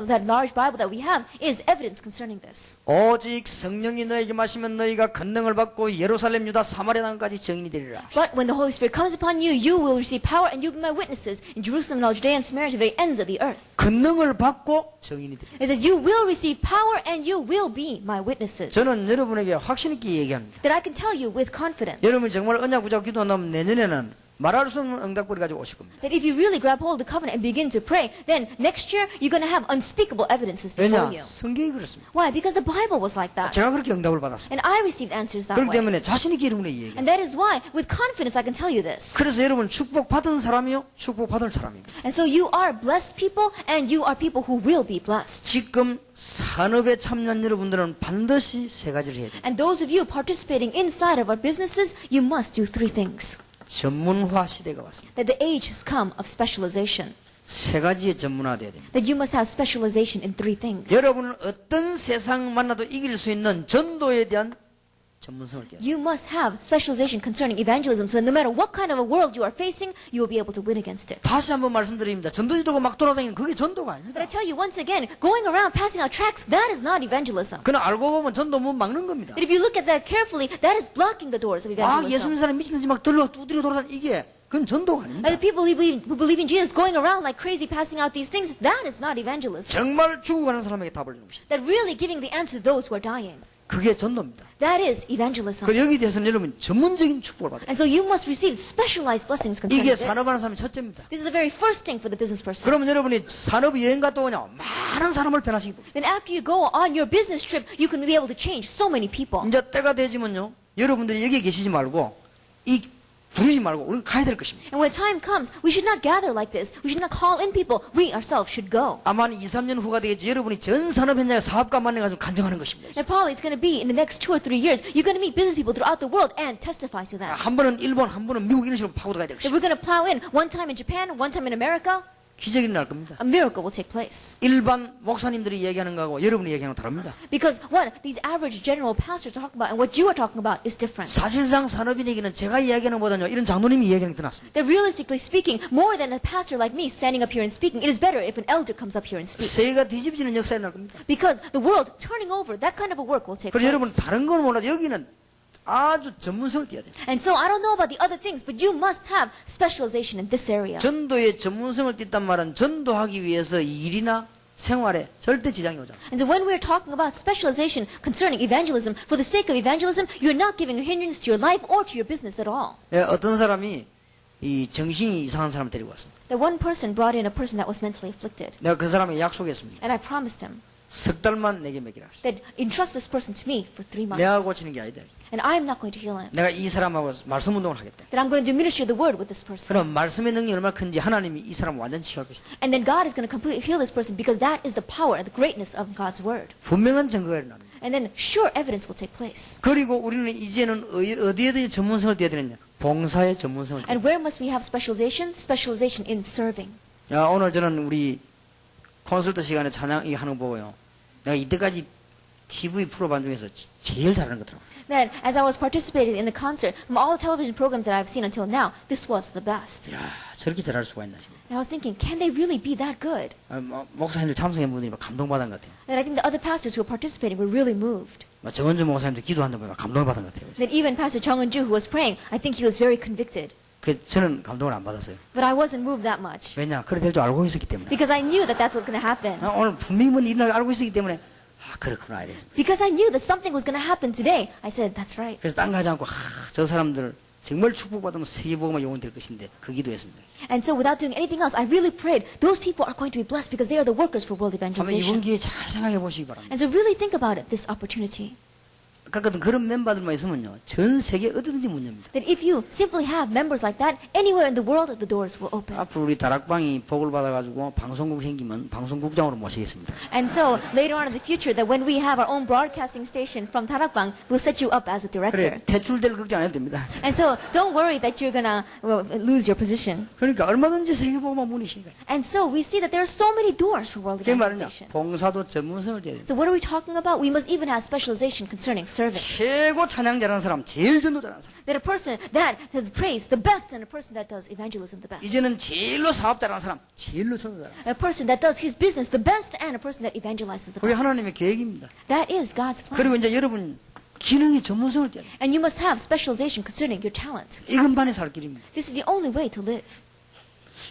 Speaker 2: that large Bible that we have is evidence concerning this.
Speaker 1: 오직 성령이 너에게 마시면 너희가 권능을 받고 예루살렘 유다 사마리아 땅까지 증인이 되리라.
Speaker 2: But when the Holy Spirit comes upon you, you will receive power and you will be my witnesses in Jerusalem and all Judea and Samaria to the very ends of the earth.
Speaker 1: 권능을 받고 증인이 되리라.
Speaker 2: It says you will receive power and you will be my witnesses.
Speaker 1: 저는 여러분에게 확신 있게 얘기합니다.
Speaker 2: That I can tell you with confidence.
Speaker 1: 여러분이 정말 언약 붙잡고 기도한다면 내년에는 말할 수 없는 응답거리 가지고 오실 겁니다.
Speaker 2: That if you really grab hold of the covenant and begin to pray, then next year you're going to have unspeakable evidences
Speaker 1: 왜냐?
Speaker 2: before you.
Speaker 1: 성경이 그렇습니다.
Speaker 2: Why? Because the Bible was like that.
Speaker 1: 제가 그렇게 응답을 받았습니다.
Speaker 2: And I received answers that
Speaker 1: 그렇기
Speaker 2: way.
Speaker 1: 때문에 자신 있게 여러분에게 얘기해요.
Speaker 2: And that is why, with confidence, I can tell you this.
Speaker 1: 그래서 여러분 축복받은 사람이요 축복받을 사람입니다.
Speaker 2: And so you are blessed people, and you are people who will be blessed.
Speaker 1: 지금 산업에 참여한 여러분들은 반드시 세 가지를 해야 됩니다.
Speaker 2: And those of you participating inside of our businesses, you must do three things.
Speaker 1: 전문화 시대가 왔습니다.
Speaker 2: That the age has come of specialization.
Speaker 1: 세 가지의 전문화돼야 됩니다.
Speaker 2: That you must have specialization in three things.
Speaker 1: 여러분은 어떤 세상 만나도 이길 수 있는 전도에 대한 전문성을 띄어야 됩니다.
Speaker 2: You must have specialization concerning evangelism, so that no matter what kind of a world you are facing, you will be able to win against it.
Speaker 1: 다시 한번 말씀드립니다. 전도지 들고 막 돌아다니는 그게 전도가
Speaker 2: But
Speaker 1: 아닙니다.
Speaker 2: I tell you once again, going around passing out tracts, that is not evangelism.
Speaker 1: 그는 알고 보면 전도 문 막는 겁니다.
Speaker 2: But if you look at that carefully, that is blocking the doors of
Speaker 1: 아, 예수
Speaker 2: evangelism.
Speaker 1: 믿는 사람 미친듯이 막 두드려 돌아다니는 이게 그건 전도가 아닙니다.
Speaker 2: And the people who believe in Jesus going around like crazy passing out these things, that is not evangelism.
Speaker 1: 정말 죽어가는 사람에게 답을 주는 것이다.
Speaker 2: That really giving the answer to those who are dying.
Speaker 1: 그게 전도입니다.
Speaker 2: That is evangelism.
Speaker 1: 그 여기 대해서는 여러분 전문적인 축복을 받아요.
Speaker 2: And so you must receive specialized blessings concerning
Speaker 1: 이게
Speaker 2: this.
Speaker 1: 산업하는 사람의 첫째입니다.
Speaker 2: This is the very first thing for the business person.
Speaker 1: 그러면 여러분이 산업 여행 갔다 오냐 많은 사람을 변화시키고
Speaker 2: Then after you go on your business trip, you can be able to change so many people.
Speaker 1: 이제 때가 되지면요 여러분들이 여기 계시지 말고 이 부르지 말고 우리는 가야 될 것입니다.
Speaker 2: And when time comes, we should not gather like this. We should not call in people. We ourselves should go.
Speaker 1: 아마 한 2, 3년 후가 되겠지 여러분이 전 산업 현장에 사업가 만나가지고 간증하는 것입니다.
Speaker 2: And probably it's going to be in the next 2 or 3 years, you're going to meet business people throughout the world and testify to that.
Speaker 1: 한 번은 일본, 한 번은 미국 이런 식으로 파고들어가야 될
Speaker 2: That
Speaker 1: 것입니다.
Speaker 2: we're going to plow in one time in Japan, one time in America,
Speaker 1: 기적이 날 겁니다.
Speaker 2: a miracle will take place.
Speaker 1: 일반 목사님들이 얘기하는 거하고 여러분이 얘기하는 거 다릅니다.
Speaker 2: Because what these average general pastors are talking about and what you are talking about is different.
Speaker 1: 사실상 산업인 얘기는 제가 이야기하는 것보다는 이런 장로님이 이야기하는 게 더 낫습니다.
Speaker 2: That realistically speaking, more than a pastor like me standing up here and speaking, it is better if an elder comes up here and speaks.
Speaker 1: 세계가 뒤집어지는 역사에 날 겁니다.
Speaker 2: Because the world turning over, that kind of a work will take
Speaker 1: 그래서 여러분
Speaker 2: place.
Speaker 1: 다른 건 몰라도 여기는 아주 전문성을 띄어야 돼요.
Speaker 2: And so I don't know about the other things, but you must have specialization in this area.
Speaker 1: 전도의 전문성을 띈단 말은 전도하기 위해서 일이나 생활에 절대 지장이 오지 않습니다.
Speaker 2: And so when we're talking about specialization concerning evangelism, for the sake of evangelism, you're not giving a hindrance to your life or to your business at all.
Speaker 1: 예, 어떤 사람이 이 정신이 이상한 사람을 데리고 왔습니다.
Speaker 2: That one person brought in a person that was mentally afflicted.
Speaker 1: 내가 그 사람에게 약속했습니다.
Speaker 2: And I promised him
Speaker 1: 석 달만 내게 맡기라.
Speaker 2: that entrust this person to me for 3
Speaker 1: 내가
Speaker 2: months.
Speaker 1: 고치는 게 아니다.
Speaker 2: And I am not going to heal him.
Speaker 1: 내가 이 사람하고 말씀 운동을 하겠다.
Speaker 2: That I'm going to do ministry of the word with this person.
Speaker 1: 그럼 말씀의 능력이 얼마나 큰지 하나님이 이 사람을 완전히 치유할 것이다.
Speaker 2: And then God is going to completely heal this person because that is the power and the greatness of God's word.
Speaker 1: 분명한 증거가 일어납니다.
Speaker 2: And then sure evidence will take place.
Speaker 1: 그리고 우리는 이제는 어디에든지 전문성을 띄어야 되느냐? 봉사의 전문성을 띄어야
Speaker 2: And where must we have specialization? Specialization in serving.
Speaker 1: 야, 오늘 저는 우리 콘서트 시간에 찬양 이 하는 거 보고요. 내가 이때까지 TV 프로그램 중에서 제일 잘하는 것 같더라고요.
Speaker 2: That as I was participating in the concert, from all the television programs that I've seen until now, this was the best.
Speaker 1: 야, 저렇게 잘할 수가 있나 싶어요.
Speaker 2: And I was thinking, can they really be that good?
Speaker 1: 목사님들 참석한 분들이 막 감동받은 것 같아요.
Speaker 2: And I think the other pastors who were participating were really moved.
Speaker 1: 정원주 목사님도 기도한다 보니까 감동받은 것 같아요.
Speaker 2: That even Pastor Chung Eun-ju, who was praying, I think he was very convicted.
Speaker 1: 저는 감동을 안 받았어요.
Speaker 2: But I wasn't moved that much.
Speaker 1: 왜냐? 그래 될 줄 알고 있었기 때문에.
Speaker 2: Because I knew that that's what's going to happen.
Speaker 1: 오늘 분명히 뭔 일을 알고 있었기 때문에 그렇구나 이랬어요.
Speaker 2: Because I knew that something was going to happen today. I said, that's right.
Speaker 1: 그래서 딴 거 하지 않고 저 사람들 정말 축복받으면 세계복음화 용은 될 것인데 그 기도했습니다.
Speaker 2: And so without doing anything else, I really prayed, those people are going to be blessed because they are the workers for world
Speaker 1: 한번 이번
Speaker 2: evangelization.
Speaker 1: 기회에 잘 생각해 보시기 바랍니다.
Speaker 2: And so really think about it, this opportunity.
Speaker 1: 같은 그런 멤버들만 있으면요 전 세계 어디든지 문 엽니다.
Speaker 2: That if you simply have members like that, anywhere in the world, the doors will open.
Speaker 1: 앞으로 우리 다락방이 복을 받아가지고 방송국 생기면 방송국장으로 모시겠습니다.
Speaker 2: And so later on in the future, that when we have our own broadcasting station from Tarakbang, we'll set you up as a director.
Speaker 1: 그래 퇴출될 걱정 안 해도 됩니다.
Speaker 2: And so don't worry that you're gonna lose your position.
Speaker 1: 그러니까 얼마든지 세계복음화 문이 있으니까.
Speaker 2: And so we see that there are so many doors for world
Speaker 1: 그게 말이냐
Speaker 2: evangelization.
Speaker 1: 봉사도 전문성을 띄어야 됩니다.
Speaker 2: So what are we talking about? We must even have specialization concerning serving.
Speaker 1: 최고 찬양 잘하는 사람, 제일 전도 잘하는 사람.
Speaker 2: That a person that has praised the best and a person that does evangelism the best.
Speaker 1: 이제는 제일로 사업 잘하는 사람, 제일로 전도 잘하는 사람.
Speaker 2: A person that does his business the best and a person that evangelizes the
Speaker 1: 그게
Speaker 2: best.
Speaker 1: 하나님의 계획입니다.
Speaker 2: That is God's plan.
Speaker 1: 그리고 이제 여러분 기능의 전문성을 띄어야 돼요.
Speaker 2: And you must have specialization concerning your talent.
Speaker 1: 이것만이 살 길입니다.
Speaker 2: This is the only way to live.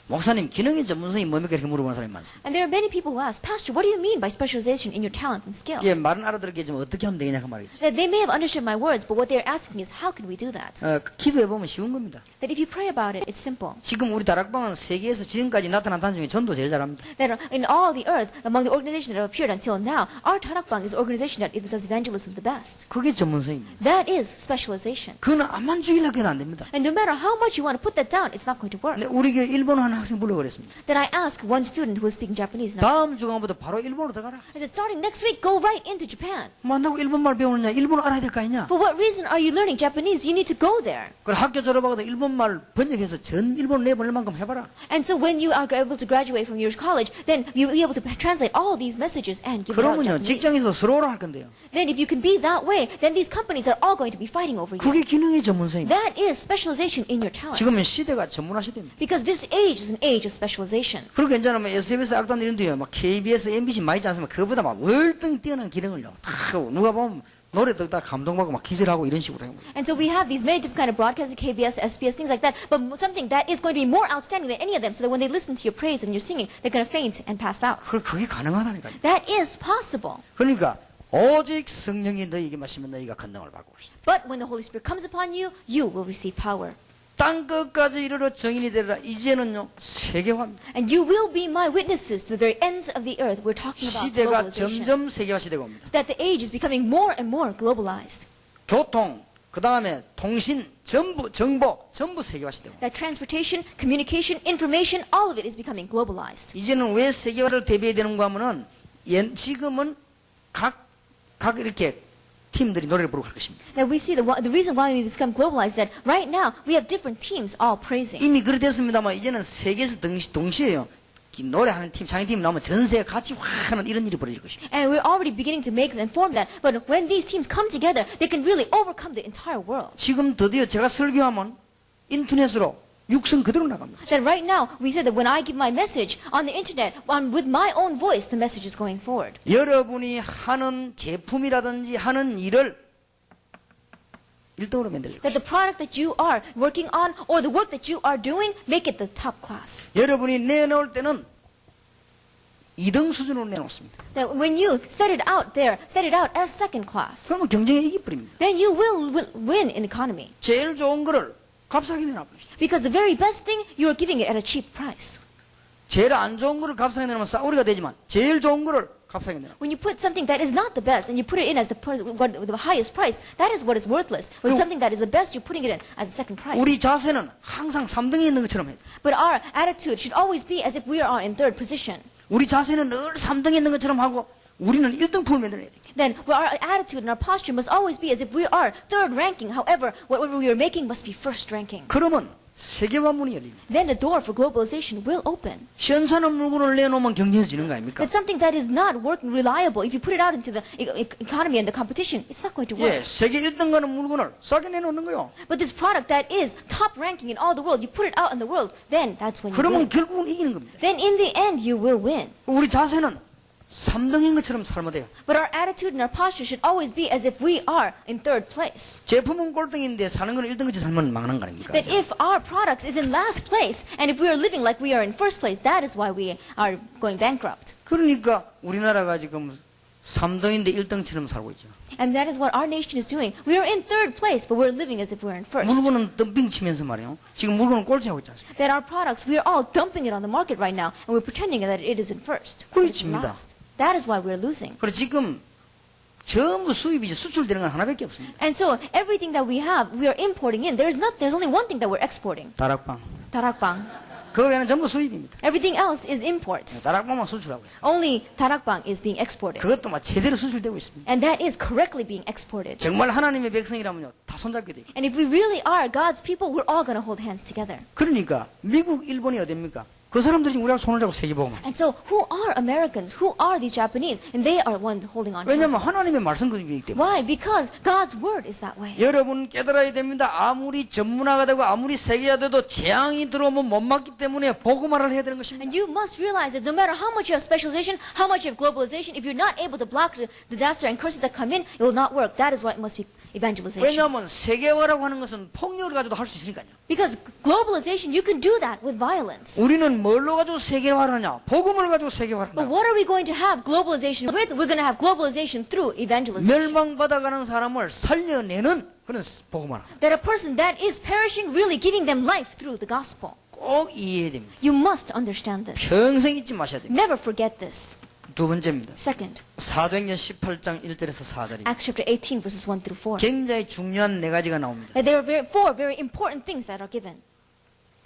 Speaker 1: 목사님 기능의 전문성이 뭡니까 이렇게 물어보는 사람이 많습니다.
Speaker 2: And there are many people who ask, Pastor, what do you mean by specialization in your talent and skill?
Speaker 1: 예, 말은 알아들었겠지만 어떻게 하면 되겠냐 그 말이죠.
Speaker 2: That they may have understood my words, but what they're asking is, how can we do that?
Speaker 1: 기도해 보면 쉬운 겁니다.
Speaker 2: That if you pray about it, it's simple.
Speaker 1: 지금 우리 다락방은 세계에서 지금까지 나타난 단 중에 전도 제일 잘합니다.
Speaker 2: That in all the earth, among the organizations that have appeared until now, our Tarakbang is the organization that does evangelism the best.
Speaker 1: 그게 전문성입니다.
Speaker 2: That is specialization.
Speaker 1: 그거는 암만 죽이려고 해도 안 됩니다.
Speaker 2: And no matter how much you want to put that down, it's not going to work.
Speaker 1: 근데 우리 교회 일본어 하는 학생 불러 그랬습니다.
Speaker 2: Then I asked one student who was speaking Japanese now,
Speaker 1: 다음 주간부터 바로 일본으로 들어가라.
Speaker 2: I said, starting next week, go right into Japan.
Speaker 1: 만나고 일본말 배우느냐? 일본어 알아야 될 거 아니냐?
Speaker 2: For what reason are you learning Japanese? You need to go there.
Speaker 1: 그럼 학교 졸업하고도 일본말 번역해서 전 일본 내보낼 만큼 해봐라.
Speaker 2: And so when you are able to graduate from your college, then you'll be able to translate all these messages and give it out in
Speaker 1: 그러면요
Speaker 2: Japanese.
Speaker 1: 직장에서 서로를 할 건데요.
Speaker 2: Then if you can be that way, then these companies are all going to be fighting over you.
Speaker 1: 그게 기능의 전문성입니다.
Speaker 2: That is specialization in your talent.
Speaker 1: 지금은 시대가 전문화 시대입니다.
Speaker 2: Because this age is an age of specialization.
Speaker 1: 그리고 괜찮으면 SBS 악단 이런데요, 막 KBS, MBC 많이 있지 않습니까? 그거보다 막 월등히 뛰어난 기능을요. 다 누가 보면 노래 듣다 감동받고 막 기절하고 이런 식으로 해요.
Speaker 2: And so we have these many different kind of broadcasting, KBS, SBS, things like that, but something that is going to be more outstanding than any of them, so that when they listen to your praise and your singing, they're going to faint and pass out.
Speaker 1: 그게 가능하다니까요.
Speaker 2: That is possible.
Speaker 1: 그러니까 오직 성령이 너희에게 마시면 너희가 권능을 받고 있습니다.
Speaker 2: But when the Holy Spirit comes upon you, you will receive power.
Speaker 1: 땅 끝까지 이르러 정인이 되리라. 이제는요 세계화입니다.
Speaker 2: And you will be my witnesses to the very ends of the earth. We're talking about
Speaker 1: 시대가
Speaker 2: globalization.
Speaker 1: 점점 세계화 시대가 옵니다.
Speaker 2: That the age is becoming more and more globalized.
Speaker 1: 교통, 그 다음에 통신, 전부 정보, 전부 세계화 시대고.
Speaker 2: That transportation, communication, information, all of it is becoming globalized.
Speaker 1: 이제는 왜 세계화를 대비해야 되는가 하면은 지금은 각 이렇게 팀들이 노래를 부르고 할 것입니다.
Speaker 2: That we see the reason why we become globalized is that right now we have different teams all praising.
Speaker 1: 이미 그래 됐습니다만 이제는 세계에서 동시에요. 노래하는 팀, 장애팀 나오면 전세가 같이 확 하는 이런 일이 벌어질 것입니다.
Speaker 2: And we're already beginning to make and form that. But when these teams come together, they can really overcome the entire world.
Speaker 1: 지금 드디어 제가 설교하면 인터넷으로 육성 그대로 나갑니다.
Speaker 2: That right now, we said that when I give my message on the internet, with my own voice, the message is going forward.
Speaker 1: 여러분이 하는 제품이라든지 하는 일을 1등으로 만들죠.
Speaker 2: That the product that you are working on or the work that you are doing, make it the top class.
Speaker 1: 여러분이 내놓을 때는 2등 수준으로 내놓습니다.
Speaker 2: That when you set it out there, set it out as second class,
Speaker 1: 그러면 경쟁에 이기버립니다.
Speaker 2: then you will win in economy.
Speaker 1: 제일 좋은 거를 값싸게 내놔버립니다.
Speaker 2: Because the very best thing, you are giving it at a cheap price.
Speaker 1: 제일 안 좋은 거를 값싸게 내놓으면 싸우리가 되지만 제일 좋은 거를 값싸게 내놔.
Speaker 2: When you put something that is not the best and you put it in as the highest price, that is what is worthless. With something that is the best, you're putting it in as a second price.
Speaker 1: 우리 자세는 항상 3등에 있는 것처럼 해야 돼.
Speaker 2: But our attitude should always be as if we are in third position.
Speaker 1: 우리 자세는 늘 3등에 있는 것처럼 하고 우리는 1등품을 만들어야 돼.
Speaker 2: Then our attitude and our posture must always be as if we are third ranking. However, whatever we are making must be first ranking.
Speaker 1: 그러면 세계화 문이 열립니다.
Speaker 2: Then the door for globalization will open.
Speaker 1: 시원찮은 물건을 내놓으면 경쟁에서 지는 거 아닙니까?
Speaker 2: That's something that is not working reliable. If you put it out into the economy and the competition, it's not going to work.
Speaker 1: 예, 세계 1등 가는 물건을 싸게 내놓는 거요.
Speaker 2: But this product that is top ranking in all the world, you put it out in the world, then that's when you
Speaker 1: 그러면
Speaker 2: win.
Speaker 1: 결국은 이기는 겁니다.
Speaker 2: Then in the end, you will win.
Speaker 1: 우리 자세는 3등인 것처럼 살면 돼요.
Speaker 2: But our attitude and our posture should always be as if we are in third place.
Speaker 1: 제품은 꼴등인데 사는 건 1등같이 살면 망하는 거 아닙니까?
Speaker 2: That if our products is in last place, and if we are living like we are in first place, that is why we are going bankrupt.
Speaker 1: 그러니까 우리나라가 지금 3등인데 1등처럼 살고 있죠.
Speaker 2: And that is what our nation is doing. We are in third place, but we're living as if we're in first.
Speaker 1: 물건은 덤핑 치면서 말이에요. 지금 물건은 꼴찌하고 있지 않습니까?
Speaker 2: That our products, we are all dumping it on the market right now, and we're pretending that it is in first. But it's in
Speaker 1: 그렇습니다.
Speaker 2: last. That is why we're losing.
Speaker 1: 그리고 지금 전부 수입이지 수출되는 건 하나밖에 없습니다.
Speaker 2: And so everything that we have, we are importing in. There's only one thing that we're exporting.
Speaker 1: 다락방.
Speaker 2: Tarakbang.
Speaker 1: 그 외에는 전부 수입입니다.
Speaker 2: Everything else is imports.
Speaker 1: 다락방만 수출하고 있어요.
Speaker 2: Only tarakbang is being exported.
Speaker 1: 그것도 막 제대로 수출되고 있습니다.
Speaker 2: And that is correctly being exported.
Speaker 1: 정말 하나님의 백성이라면요 다 손잡게 돼요.
Speaker 2: And if we really are God's people, we're all going to hold hands together.
Speaker 1: 그러니까 미국, 일본이 어딥니까? 그 사람들이 지금 우리하고 손을 잡고 세계복음을.
Speaker 2: And so, who are Americans? Who are these Japanese? And they are ones holding on to
Speaker 1: 왜냐하면
Speaker 2: us.
Speaker 1: 하나님의 말씀이기 때문에.
Speaker 2: Why? Because God's word is that way.
Speaker 1: 여러분 깨달아야 됩니다. 아무리 전문화가 되고 아무리 세계화 돼도 재앙이 들어오면 못 막기 때문에 복음화를 해야 되는 것입니다.
Speaker 2: And you must realize that no matter how much you have specialization, how much you have globalization, if you're not able to block the disaster and curses that come in, it will not work. That is why it must be evangelization.
Speaker 1: 왜냐하면 세계화라고 하는 것은 폭력을 가지고도 할 수 있으니까요.
Speaker 2: Because globalization, you can do that with violence.
Speaker 1: 우리는 뭘로 가지고 세계화를 하냐? 복음을 가지고 세계화를
Speaker 2: But
Speaker 1: 한다.
Speaker 2: what are we going to have globalization with? We're going to have globalization through evangelization.
Speaker 1: 멸망받아가는 사람을 살려내는 그런 복음화라.
Speaker 2: That a person that is perishing, really giving them life through the gospel.
Speaker 1: 꼭 이해해야 됩니다.
Speaker 2: You must understand this.
Speaker 1: 평생 잊지 마셔야 됩니다.
Speaker 2: Never forget this.
Speaker 1: 두 번째입니다.
Speaker 2: Second,
Speaker 1: 사도행전 18장 1절에서 4절입니다.
Speaker 2: Acts chapter 18, verses 1 through 4.
Speaker 1: 굉장히 중요한 네 가지가 나옵니다.
Speaker 2: That there are four very important things that are given.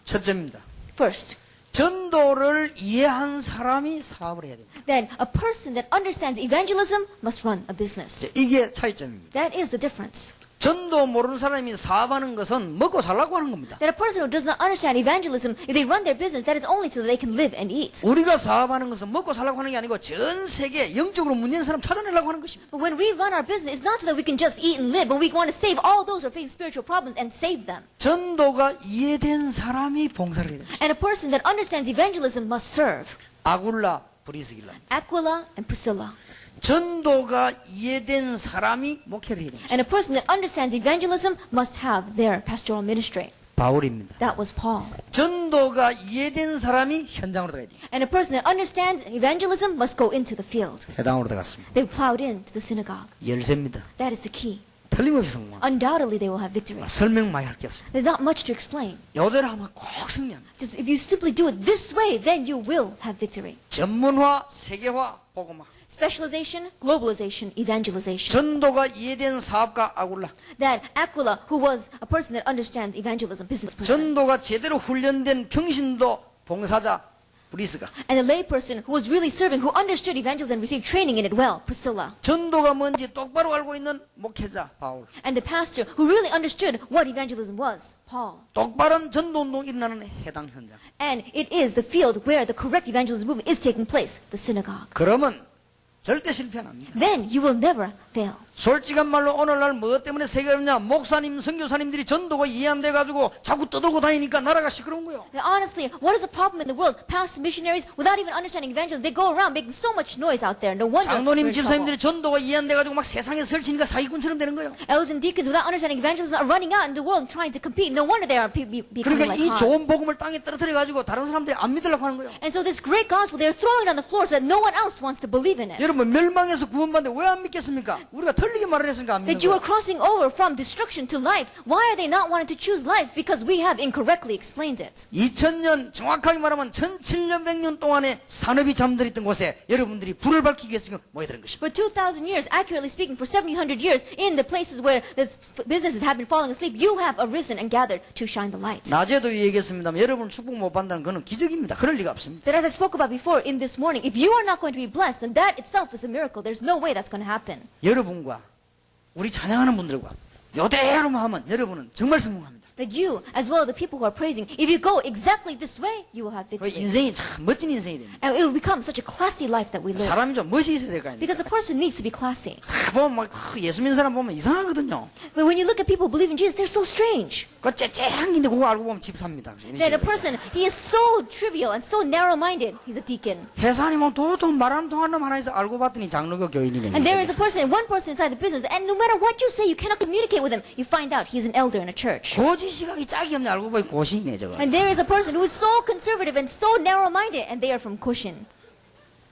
Speaker 1: 첫째입니다.
Speaker 2: First,
Speaker 1: 전도를 이해한 사람이 사업을 해야 됩니다.
Speaker 2: that a person that understands evangelism must run a business.
Speaker 1: 이게 차이점입니다.
Speaker 2: That is the difference.
Speaker 1: 전도 모르는 사람이 사업하는 것은 먹고 살라고 하는 겁니다.
Speaker 2: That a person who does not understand evangelism, if they run their business, that is only so that they can live and eat.
Speaker 1: 우리가 사업하는 것은 먹고 살라고 하는 게 아니고 전 세계 영적으로 문제인 사람 찾아내려고 하는 것입니다.
Speaker 2: But when we run our business, it's not so that we can just eat and live, but we want to save all those who are facing spiritual problems and save them.
Speaker 1: 전도가 이해된 사람이 봉사를 해야 됩니다.
Speaker 2: And a person that understands evangelism must serve.
Speaker 1: 아굴라, 브리스길라.
Speaker 2: Aquila and Priscilla.
Speaker 1: 전도가 이해된 사람이 목회를 해야 됩니다.
Speaker 2: And a person that understands evangelism must have their pastoral ministry.
Speaker 1: 바울입니다.
Speaker 2: That was Paul.
Speaker 1: 전도가 이해된 사람이 현장으로 들어가야 돼요.
Speaker 2: And a person that understands evangelism must go into the field.
Speaker 1: 회당으로 들어갔습니다.
Speaker 2: They plowed into the synagogue.
Speaker 1: 열쇠입니다.
Speaker 2: That is the key.
Speaker 1: 틀림없이 성공.
Speaker 2: Undoubtedly, they will have victory.
Speaker 1: 설명 많이 할 게 없습니다.
Speaker 2: There's not much to explain.
Speaker 1: 요대로 하면 꼭 승리합니다.
Speaker 2: Just if you simply do it this way, then you will have victory.
Speaker 1: 전문화, 세계화, 복음화.
Speaker 2: Specialization, globalization, evangelization.
Speaker 1: 전도가 이해된 사업가 아굴라.
Speaker 2: That Aquila, who was a person that understands evangelism, business person.
Speaker 1: 전도가 제대로 훈련된 평신도 봉사자 브리스가.
Speaker 2: And a lay person who was really serving, who understood evangelism and received training in it well, Priscilla.
Speaker 1: 전도가 뭔지 똑바로 알고 있는 목회자 바울.
Speaker 2: And the pastor who really understood what evangelism was, Paul.
Speaker 1: 똑바른 전도운동 일어나는 해당 현장.
Speaker 2: And it is the field where the correct evangelism movement is taking place, the synagogue.
Speaker 1: 그러면 절대 실패 안 합니다.
Speaker 2: Then you will never fail.
Speaker 1: 솔직한 말로 오늘날 뭐 때문에 세계가 그러냐? 목사님, 선교사님들이 전도가 이해 안 돼가지고 자꾸 떠들고 다니니까 나라가 시끄러운 거예요.
Speaker 2: Now, honestly, what is the problem in the world? Pastors, missionaries, without even understanding evangelism, they go around making so much noise out there. No wonder we're
Speaker 1: 장로님,
Speaker 2: in trouble.
Speaker 1: 집사님들이 전도가 이해 안 돼가지고 막 세상에 설치니까 사기꾼처럼 되는 거예요.
Speaker 2: Elders and deacons, without understanding evangelism, are running out in the world trying to compete. No wonder they are becoming
Speaker 1: 그러니까
Speaker 2: like
Speaker 1: 이 좋은
Speaker 2: hogs.
Speaker 1: 복음을 땅에 떨어뜨려가지고 다른 사람들이 안 믿으려고 하는 거예요.
Speaker 2: And so this great gospel, they're throwing it on the floor so that no one else wants to believe in it.
Speaker 1: 여러분 멸망에서 구원받는데 왜 안 믿겠습니까? 우리가 틀리게 말을 했으니까 안 믿는
Speaker 2: That you are
Speaker 1: 거예요.
Speaker 2: crossing over from destruction to life. Why are they not wanting to choose life? Because we have incorrectly explained it.
Speaker 1: 2000년 정확하게 말하면 1700년 동안에 산업이 잠들었던 곳에 여러분들이 불을 밝히기 위해서 지금 모여드는 것입니다.
Speaker 2: For 2,000 years, accurately speaking, for 700 years, in the places where the businesses have been falling asleep, you have arisen and gathered to shine the light.
Speaker 1: 낮에도 얘기했습니다만 여러분 축복 못 받는다는 것은 기적입니다. 그럴 리가 없습니다.
Speaker 2: That as I spoke about before in this morning, if you are not going to be blessed, then that itself is a miracle. There's no way that's going to happen.
Speaker 1: 여러분과 우리 찬양하는 분들과 요대로만 하면 여러분은 정말 성공합니다.
Speaker 2: That you, as well as the people who are praising, if you go exactly this way, you will have
Speaker 1: 그
Speaker 2: victory.
Speaker 1: 인생이 참 멋진 인생이 됩니다.
Speaker 2: And it will become such a classy life that we live.
Speaker 1: 사람이 좀 멋이 있어야 될 거 아닙니까?
Speaker 2: Because a person needs to be classy.
Speaker 1: 다 보면 막 예수 믿는 사람 보면 이상하거든요.
Speaker 2: But when you look at people who believe in Jesus, they're so strange.
Speaker 1: 그 째째한 긴데 그거 알고 보면 집사입니다.
Speaker 2: That a person, he is so trivial and so narrow-minded. He's a deacon.
Speaker 1: 회사님 도통 말하는 통하는 놈 하나 있어 알고 봤더니 장로교 교인이네.
Speaker 2: And there is a person, one person inside the business, and no matter what you say, you cannot communicate with him. You find out he's an elder in a church.
Speaker 1: 고지 시각이 짝이 없네. 알고 보니 고시네 저거.
Speaker 2: And there is a person who is so conservative and so narrow-minded, and they are from Cushion.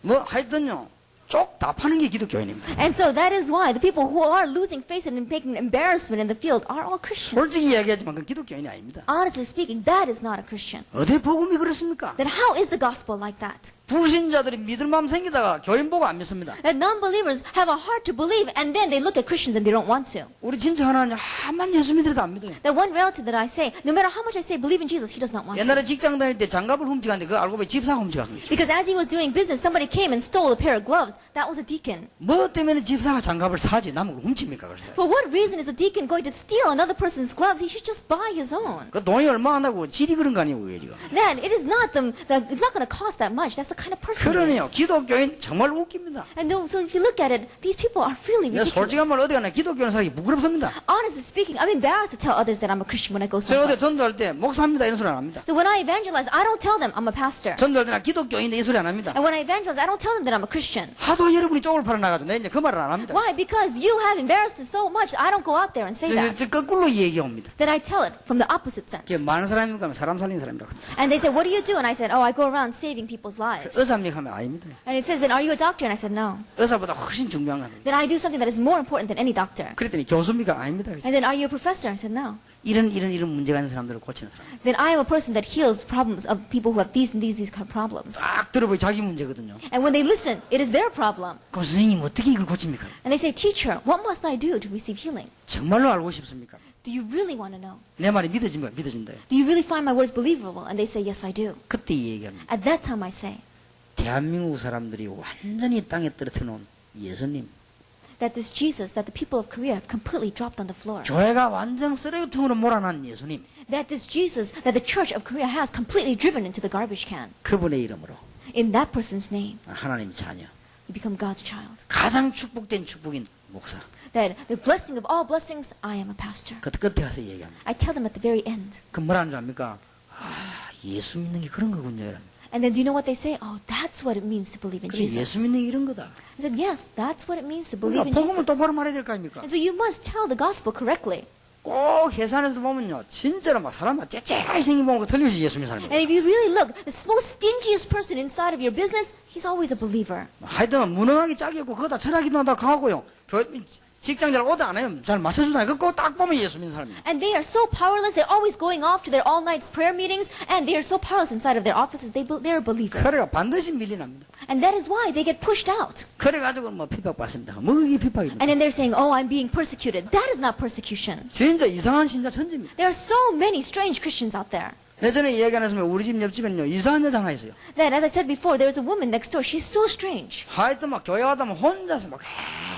Speaker 1: 뭐 하여튼요. 쪽 다 파는 게 기독교인입니다.
Speaker 2: And so that is why the people who are losing face and making embarrassment in the field are all Christians.
Speaker 1: 솔직히 이야기하지만 그건 기독교인이 아닙니다.
Speaker 2: Honestly speaking, that is not a Christian.
Speaker 1: 어디 복음이 그렇습니까?
Speaker 2: Then how is the gospel like that?
Speaker 1: 불신자들이 믿을 마음 생기다가 교인 보고 안 믿습니다.
Speaker 2: That non-believers have a heart to believe, and then they look at Christians and they don't want to.
Speaker 1: 우리 진짜 하나님 한만 예수 믿으려도 안 믿어요.
Speaker 2: That one relative that I say, no matter how much I say believe in Jesus, he does not want to.
Speaker 1: 옛날에 직장 다닐 때 장갑을 훔쳐갔는데 그거 알고 보니 집사가 훔쳐갔습니다.
Speaker 2: Because as he was doing business, somebody came and stole a pair of gloves. that was a deacon.
Speaker 1: 뭐 때문에 집사가 장갑을 사지 남은 걸 훔칩니까? 그래서
Speaker 2: For what reason is a deacon going to steal another person's gloves? He should just buy his own.
Speaker 1: 그 돈이 얼마 한다고 질이 그런 거 아니고 그게 지금.
Speaker 2: Then it is not it's not going to cost that much. That's the kind of person he
Speaker 1: 그러네요.
Speaker 2: is.
Speaker 1: 기독교인 정말 웃깁니다.
Speaker 2: And so if you look at it, these people are really
Speaker 1: 솔직한
Speaker 2: ridiculous.
Speaker 1: 말 어디 가나 기독교인 살기 부끄럽습니다.
Speaker 2: Honestly speaking, I'm embarrassed to tell others that I'm a Christian when I go
Speaker 1: 저 어디
Speaker 2: somewhere.
Speaker 1: 전도할 때 목사입니다 이런 소리 안 합니다.
Speaker 2: So when I evangelize, I don't tell them I'm a pastor.
Speaker 1: 전도할 때나 기독교인데 이 소리 안 합니다.
Speaker 2: And when I evangelize, I don't tell them that I'm a Christian.
Speaker 1: 하도 여러분이 쪽을 팔아나가지고 내 이제 그 말을 안 합니다.
Speaker 2: Why? Because you have embarrassed us so much, I don't go out there and say that.
Speaker 1: 저 거꾸로 얘기합니다.
Speaker 2: Then I tell it from the opposite sense.
Speaker 1: 그게 많은 사람이니까 사람 살리는 사람이라고 합니다.
Speaker 2: And they say, what do you do? And I said, oh, I go around saving people's lives.
Speaker 1: 의사입니까 하면 아닙니다.
Speaker 2: And it says, then are you a doctor? And I said, no.
Speaker 1: 의사보다 훨씬 중요한 겁니다.
Speaker 2: Then I do something that is more important than any doctor.
Speaker 1: 그랬더니 교수입니까? 아닙니다. 그래서
Speaker 2: And then are you a professor? I said, no.
Speaker 1: 이런 문제가 있는 사람들을 고치는 사람.
Speaker 2: Then I am a person that heals problems of people who have these and these kind of problems.
Speaker 1: 딱 들어보니 자기 문제거든요.
Speaker 2: And when they listen, it is their problem.
Speaker 1: 그럼 선생님 어떻게 이걸 고칩니까?
Speaker 2: And they say, teacher, what must I do to receive healing?
Speaker 1: 정말로 알고 싶습니까?
Speaker 2: Do you really want to know?
Speaker 1: 내 말이 믿어진다.
Speaker 2: Do you really find my words believable? And they say, yes, I do.
Speaker 1: 그때 이 얘기합니다.
Speaker 2: At that time I say
Speaker 1: 대한민국 사람들이 완전히 땅에 떨어뜨려 놓은 예수님.
Speaker 2: that this Jesus, that the people of Korea have completely dropped on the floor.
Speaker 1: 교회가 완전 쓰레기통으로 몰아난 예수님.
Speaker 2: That this Jesus, that the church of Korea has completely driven into the garbage can.
Speaker 1: 그분의 이름으로
Speaker 2: In that person's name,
Speaker 1: 하나님 자녀.
Speaker 2: you become God's child.
Speaker 1: 가장 축복된 축복인 목사.
Speaker 2: That the blessing of all blessings, I am a pastor.
Speaker 1: 그 끝에 가서 얘기합니다.
Speaker 2: I tell them at the very end.
Speaker 1: 그 뭐라는 줄 압니까? 아, 예수 믿는 게 그런 거군요. 이런.
Speaker 2: And then do you know what they say? Oh, that's what it means to believe in
Speaker 1: 그래, 예수
Speaker 2: Jesus.
Speaker 1: 믿는 게 이런 거다.
Speaker 2: I said, yes, that's what it means to believe
Speaker 1: 그러니까
Speaker 2: in
Speaker 1: 복음을
Speaker 2: Jesus.
Speaker 1: 똑바로 말해야 될 거 아닙니까?
Speaker 2: And so you must tell the gospel correctly.
Speaker 1: 꼭 회사에서 보면요, 진짜로 막 사람 막 째째하게 생긴 보면 틀림없이 예수 믿는 사람이에요.
Speaker 2: And if you really look, the most stingiest person inside of your business, he's always a believer.
Speaker 1: 하여튼 무능하게 짝이었고 거기다 철학이 나다 가고요. 직장들 오도 안 해요. 잘 맞춰주잖아요. 그거 딱 보면 예수 믿는 사람이에요.
Speaker 2: And they are so powerless. They're always going off to their all-night prayer meetings, and they are so powerless inside of their offices. They're a believer.
Speaker 1: 그래가 반드시 밀리납니다.
Speaker 2: And that is why they get pushed out.
Speaker 1: 그래가지고 뭐 핍박받습니다. 뭐 그게 핍박입니까?
Speaker 2: And then they're saying, oh, I'm being persecuted. That is not persecution.
Speaker 1: 진짜 이상한 신자 천지입니다.
Speaker 2: There are so many strange Christians out there.
Speaker 1: 예전에 이야기 안 했으면 우리 집 옆집에는요, 이상한 여자 하나 있어요.
Speaker 2: That, as I said before, there's a woman next door. She's so strange.
Speaker 1: 하여튼 막 교회 가다 면 혼자서 막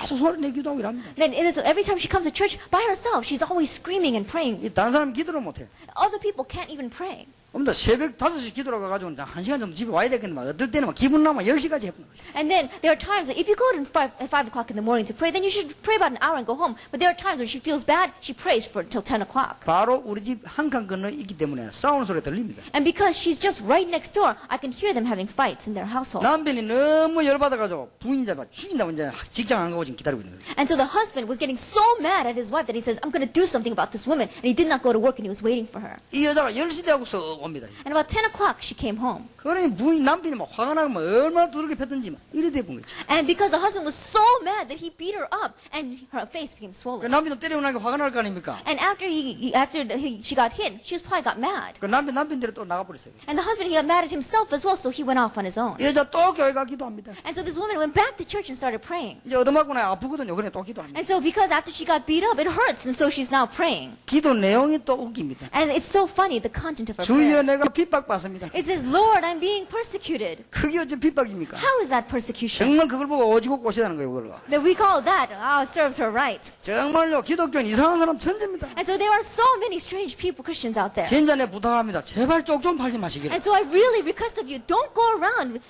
Speaker 1: 계속 소리 내기도 하고 이랍니다.
Speaker 2: Then it is, every time she comes to church by herself, she's always screaming and praying.
Speaker 1: 이 다른 사람 기도를 못해.
Speaker 2: Other people can't even pray.
Speaker 1: 근데 새벽 5시 기도로 가가지고 1시간 정도 집에 와야 되겠는데 막 어떨 때는 막 기분 나면 10시까지 해보는 거죠.
Speaker 2: And then there are times that if you go at 5 o'clock in the morning to pray, then you should pray about an hour and go home. But there are times when she feels bad, she prays for till 10 o'clock.
Speaker 1: 바로 우리 집 한 칸 건너 있기 때문에 싸우는 소리가 들립니다.
Speaker 2: And because she's just right next door, I can hear them having fights in their household.
Speaker 1: 남편이 너무 열받아가지고 부인자 막 죽인다고 이제 직장 안 가고 지금 기다리고 있는 거예요.
Speaker 2: And so the husband was getting so mad at his wife that he says, I'm going to do something about this woman. And he did not go to work and he was waiting for her.
Speaker 1: 이 여자가 10시 되고서 옵니다.
Speaker 2: And about 10 o'clock, she came home.
Speaker 1: 그러니 부인 남편이 막 화가 나고 막 얼마나 두들겨 팼든지 막 이래 돼본 거죠.
Speaker 2: And because the husband was so mad that he beat her up and her face became
Speaker 1: 그
Speaker 2: swollen.
Speaker 1: 남편도 때리고 나니까 화가 날 거 아닙니까?
Speaker 2: And after she got hit, she probably got mad.
Speaker 1: 그 남편대로 또 나가버렸어요.
Speaker 2: And the husband, he got mad at himself as well, so he went off on his own.
Speaker 1: 이 여자 또 교회 가기도 합니다.
Speaker 2: And so this woman went back to church and started praying.
Speaker 1: 이제 얻어맞고 나야 아프거든요. 그래 또 기도합니다.
Speaker 2: And so because after she got beat up, it hurts, and so she's now praying.
Speaker 1: 기도 내용이 또 웃깁니다.
Speaker 2: And it's so funny, the content of her
Speaker 1: 주여
Speaker 2: prayer.
Speaker 1: 내가 핍박받습니다.
Speaker 2: It says, Lord, I'm being persecuted.
Speaker 1: 그게 어째 핍박입니까?
Speaker 2: How is that persecution?
Speaker 1: 정말 그걸 보고 오지고 꼬시다는 거예요. 그걸.
Speaker 2: That we call that, serves her right.
Speaker 1: 정말요 기독교는 이상한 사람 천재입니다.
Speaker 2: And so there are so many strange people, Christians out there.
Speaker 1: 진짜 내 부탁합니다. 제발 쪽 좀 팔지 마시기를.
Speaker 2: And so I really request of you, don't go around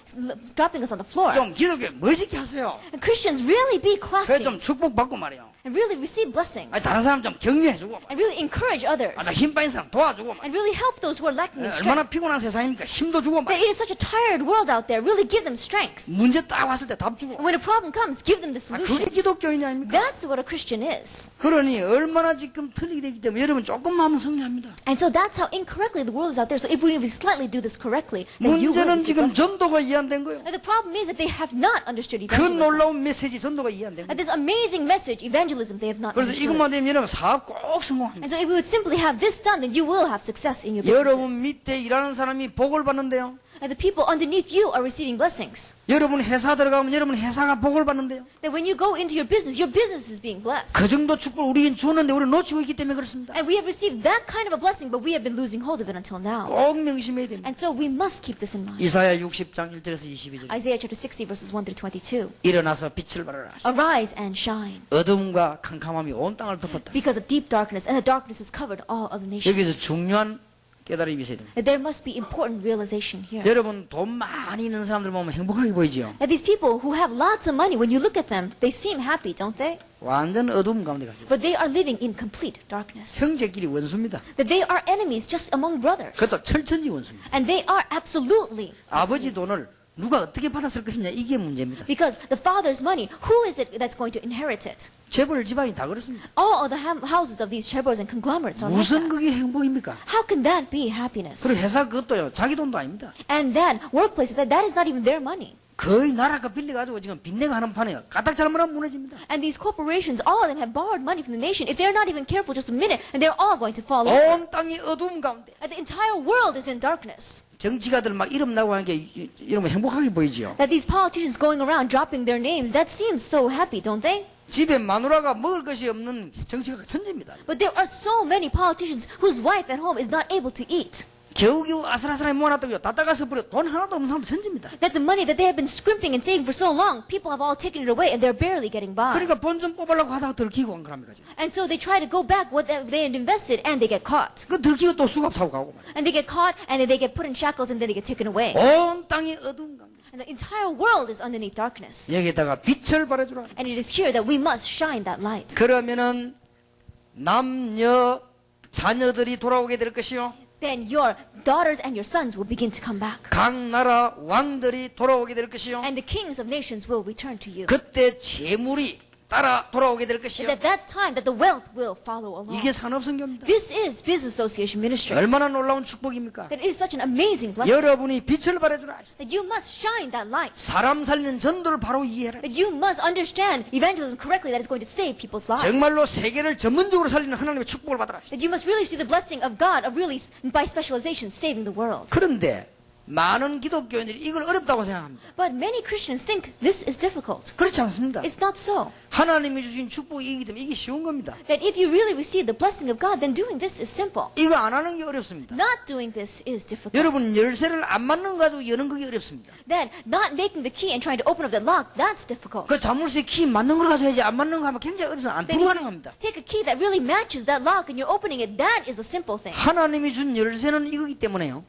Speaker 2: dropping us on the floor.
Speaker 1: 좀 기독교 멋있게 하세요.
Speaker 2: And Christians, really be
Speaker 1: 그래
Speaker 2: classy.
Speaker 1: 좀 축복받고 말이요.
Speaker 2: And really receive blessings.
Speaker 1: 아니, 다른 사람 좀 격려해주고
Speaker 2: And really encourage others.
Speaker 1: 나 힘 빠진 사람 도와주고 막.
Speaker 2: And really help those who are lacking in
Speaker 1: 얼마나
Speaker 2: strength.
Speaker 1: 피곤한 세상입니까? 힘도 주고 막.
Speaker 2: That it is such a tired world out there. Really give them strength.
Speaker 1: 문제 딱 왔을 때 답 주고.
Speaker 2: And when a problem comes, give them the
Speaker 1: 그게
Speaker 2: solution.
Speaker 1: 기독교인이 아닙니까?
Speaker 2: That's what a Christian is.
Speaker 1: 그러니 얼마나 지금 틀리게 되기 때문에 여러분 조금만 하면 승리합니다.
Speaker 2: And so that's how incorrectly the world is out there. So if we slightly do this correctly, then you will
Speaker 1: 문제는
Speaker 2: receive
Speaker 1: 지금
Speaker 2: blessings.
Speaker 1: 전도가 이해 안 된 거예요.
Speaker 2: And the problem is that they have not understood
Speaker 1: 그
Speaker 2: evangelism.
Speaker 1: 놀라운 메시지 전도가 이해 안 된
Speaker 2: And
Speaker 1: 거예요.
Speaker 2: this amazing message, evangelism, they have not
Speaker 1: 그래서
Speaker 2: understood.
Speaker 1: 이것만 되면 여러분 사업 꼭 성공합니다.
Speaker 2: And so if we would simply have this done, then you will have success in your
Speaker 1: 여러분
Speaker 2: businesses.
Speaker 1: 밑에 일하는 사람이 복을 받는데요.
Speaker 2: And the people underneath you are receiving blessings.
Speaker 1: 여러분 회사 들어가면 여러분 회사가 복을 받는데요.
Speaker 2: That when you go into your business is being blessed.
Speaker 1: 그 정도 축복을 우리에게 주었는데 우리는 놓치고 있기 때문에 그렇습니다.
Speaker 2: And we have received that kind of a blessing, but we have been losing hold of it until now.
Speaker 1: 꼭 명심해야 됩니다.
Speaker 2: And so we must keep this in mind.
Speaker 1: 이사야 60장 1절에서 22절.
Speaker 2: Isaiah chapter 60 verses 1 through 22.
Speaker 1: 일어나서 빛을 발하라.
Speaker 2: Arise and shine,
Speaker 1: 어둠과 캄캄함이 온 땅을 덮었다.
Speaker 2: because of deep darkness, and the darkness has covered all of the
Speaker 1: 여기서
Speaker 2: nations.
Speaker 1: 중요한 깨달음이 있어야 됩니다.
Speaker 2: That there must be important realization here.
Speaker 1: 여러분 돈 많이 있는 사람들 보면 행복하게 보이지요.
Speaker 2: That these people who have lots of money, when you look at them, they seem happy, don't they?
Speaker 1: 완전 어둠 가운데 가죠.
Speaker 2: But they are living in complete darkness.
Speaker 1: 형제끼리 원수입니다.
Speaker 2: That they are enemies just among brothers.
Speaker 1: 그것도 철천지 원수입니다.
Speaker 2: And they are absolutely
Speaker 1: 아버지 돈을 누가 어떻게 받았을 것이냐 이게 문제입니다.
Speaker 2: because the father's money, who is it that's going to inherit it?
Speaker 1: 재벌 집안이 다 그렇습니다.
Speaker 2: All of the houses of these chaebols and conglomerates are like
Speaker 1: 무슨
Speaker 2: that.
Speaker 1: 그게 행복입니까?
Speaker 2: How can that be happiness?
Speaker 1: 그리고 회사 그것도요 자기 돈도 아닙니다.
Speaker 2: And that workplace, that is not even their money.
Speaker 1: 거의 나라가 빌려가지고 지금 빚내가 하는 판이에요. 까딱 잘못하면 무너집니다.
Speaker 2: And these corporations, all of them have borrowed money from the nation. If they're not even careful just a minute, and they're all going to fall over.
Speaker 1: 온 땅이 어두움 가운데.
Speaker 2: And the entire world is in darkness.
Speaker 1: 정치가들 막 이름 나고 하는 게 이러면 행복하게 보이지요.
Speaker 2: That these politicians going around dropping their names, that seems so happy, don't they?
Speaker 1: 집에 마누라가 먹을 것이 없는 정치가가 천재입니다.
Speaker 2: But there are so many politicians whose wife at home is not able to eat.
Speaker 1: 겨우겨우 아슬아슬하게 모아놨다고요. 다 따가서 버려. 돈 하나도 없는 사람도 천재입니다.
Speaker 2: That the money that they have been scrimping and saving for so long, people have all taken it away and they're barely getting by.
Speaker 1: 그러니까 본 좀 뽑으려고 하다가 들키고 안 그럽니까?
Speaker 2: And so they try to go back what they had invested and they get caught.
Speaker 1: 그 들키고 또 수갑 사고 가고 말이야.
Speaker 2: And they get caught and then they get put in shackles and then they get taken away.
Speaker 1: 온 땅이 어두운 가운데.
Speaker 2: And the entire world is underneath darkness.
Speaker 1: 여기에다가 빛을 발해주라.
Speaker 2: And it is here that we must shine that light.
Speaker 1: 그러면은 남녀 자녀들이 돌아오게 될 것이요.
Speaker 2: Then your daughters and your sons will begin to come back.
Speaker 1: 각 나라 왕들이 돌아오게 될 것이요.
Speaker 2: And the kings of nations will return to you.
Speaker 1: 그때 재물이 따라 돌아오게 될
Speaker 2: It's
Speaker 1: 것이요.
Speaker 2: at that time that the wealth will follow along.
Speaker 1: 이게 산업선교입니다.
Speaker 2: This is business association ministry.
Speaker 1: 얼마나 놀라운 축복입니까?
Speaker 2: That it is such an amazing blessing.
Speaker 1: 여러분이 빛을 발해주라.
Speaker 2: That you must shine that light.
Speaker 1: 사람 살리는 전도를 바로 이해해라.
Speaker 2: That you must understand evangelism correctly that is going to save people's lives.
Speaker 1: 정말로 세계를 전문적으로 살리는 하나님의 축복을 받으라.
Speaker 2: That you must really see the blessing of God of really by specialization saving the world.
Speaker 1: 그런데 많은 기독교인들이 이걸 어렵다고 생각합니다.
Speaker 2: But many Christians think this is difficult.
Speaker 1: 그렇지 않습니다.
Speaker 2: It's not so.
Speaker 1: 하나님이 주신 축복이기 때문에 이게 쉬운 겁니다.
Speaker 2: That if you really receive the blessing of God, then doing this is simple.
Speaker 1: 이거 안 하는 게 어렵습니다.
Speaker 2: Not doing this is difficult.
Speaker 1: 여러분 열쇠를 안 맞는 거 가지고 여는 그게 어렵습니다.
Speaker 2: Then not making the key and trying to open up the lock, that's difficult.
Speaker 1: 그 자물쇠 키 맞는 걸 가지고 해야지 안 맞는 거 하면 굉장히 어렵습니다. 안
Speaker 2: Then if
Speaker 1: 불가능합니다.
Speaker 2: you take a key that really matches that lock and you're opening it, that is a simple thing.
Speaker 1: 하나님이 준 열쇠는 이거기 때문에요.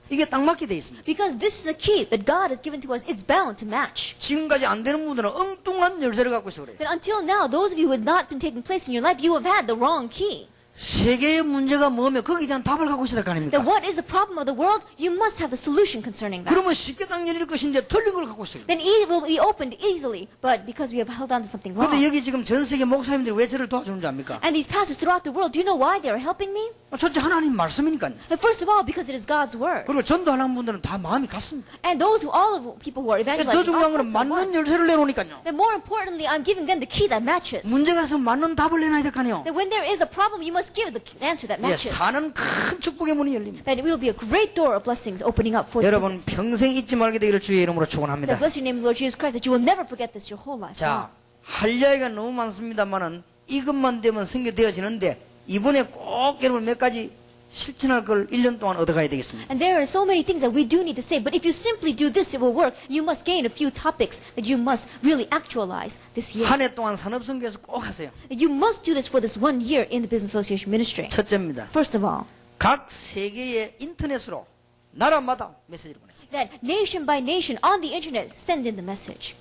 Speaker 1: 이게 딱 맞게 돼 있습니다.
Speaker 2: Because this is a key that God has given to us, it's bound to match.
Speaker 1: 지금까지 안 되는 분들은 엉뚱한 열쇠를 갖고 있어 그래요.
Speaker 2: That until now, those of you who have not been taking place in your life, you have had the wrong key.
Speaker 1: 세계의 문제가 뭐면 거기에 대한 답을 갖고 있어야 될 거 아닙니까?
Speaker 2: That what is the problem of the world, you must have the solution concerning that.
Speaker 1: 그러면 쉽게 딱 열릴 것인데 틀린 걸 갖고 있어요.
Speaker 2: Then it will be opened easily, but because we have held on to something
Speaker 1: 그런데
Speaker 2: wrong.
Speaker 1: 여기 지금 전 세계 목사님들이 왜 저를 도와주는 줄 압니까?
Speaker 2: And these pastors throughout the world, do you know why they are helping me?
Speaker 1: 첫째 하나님 말씀이니까요.
Speaker 2: And first of all, because it is God's word.
Speaker 1: 그리고 전도하는 분들은 다 마음이 같습니다.
Speaker 2: And those who, all of people who are
Speaker 1: 더
Speaker 2: evangelizing,
Speaker 1: 중요한
Speaker 2: all
Speaker 1: 건
Speaker 2: hearts are one.
Speaker 1: 맞는 열쇠를 내놓으니까요.
Speaker 2: Then more importantly, I'm giving them the key that matches.
Speaker 1: 문제가 있으면 맞는 답을 내놔야 될 거 아니에요.
Speaker 2: That when there is a problem, you must give the answer that
Speaker 1: 예,
Speaker 2: matches.
Speaker 1: 사는 큰 축복의 문이 열립니다.
Speaker 2: That it will be a great door of blessings opening up for the
Speaker 1: 여러분
Speaker 2: business.
Speaker 1: 평생 잊지 말게 되기를 주의 이름으로
Speaker 2: That
Speaker 1: 축원합니다.
Speaker 2: bless your name, Lord Jesus Christ, that you will never forget this your whole life.
Speaker 1: 자, 할 이야기가 너무 많습니다만은 이것만 되면 성교되어지는데 이번에 꼭 여러분 몇 가지 실천할 걸 1년 동안 얻어가야 되겠습니다.
Speaker 2: And there are so many things that we do need to say, but if you simply do this, it will work. You must gain a few topics that you must really actualize this year.
Speaker 1: 한 해 동안 산업선교에서 꼭 하세요.
Speaker 2: That you must do this for this 1 year in the Business Association ministry.
Speaker 1: 첫째입니다.
Speaker 2: First of all,
Speaker 1: 각 세계의 인터넷으로 나라마다 메시지를 보내세요.
Speaker 2: that nation by nation on the internet send in the message.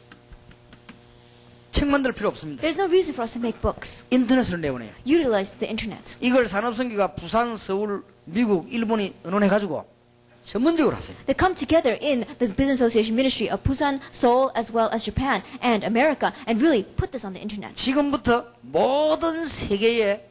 Speaker 1: 책 만들 필요 없습니다.
Speaker 2: There's no reason for us to make books.
Speaker 1: 인터넷으로 내보내요.
Speaker 2: Utilize the internet.
Speaker 1: 이걸 산업선교가 부산, 서울, 미국, 일본이 의논해가지고 전문적으로 하세요.
Speaker 2: They come together in the Business Association ministry of Busan, Seoul, as well as Japan and America, and really put this on the internet.
Speaker 1: 지금부터 모든 세계에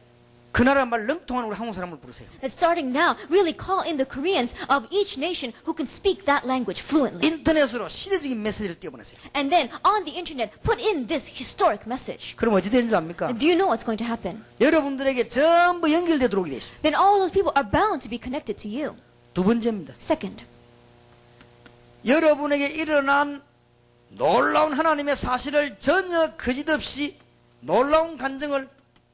Speaker 1: 그 나라 말 능통하는 우리 한국 사람을 부르세요.
Speaker 2: That starting now, really call in the Koreans of each nation who can speak that language fluently.
Speaker 1: 인터넷으로 시대적인 메시지를 띄워보내세요.
Speaker 2: And then on the internet, put in this historic message.
Speaker 1: 그럼 어찌 되는 줄 압니까?
Speaker 2: And do you know what's going to happen?
Speaker 1: 여러분들에게 전부 연결돼 들어오게 돼 있습니다.
Speaker 2: Then all those people are bound to be connected to you.
Speaker 1: 두 번째입니다.
Speaker 2: Second,
Speaker 1: 여러분에게 일어난 놀라운 하나님의 사실을 전혀 거짓 없이 놀라운 간증을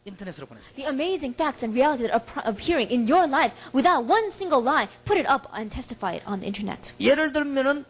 Speaker 1: 인터넷으로 보내세요.
Speaker 2: The amazing facts and reality that are appearing in your life without one single lie, put it up and testify it on the internet.
Speaker 1: 예를 들면은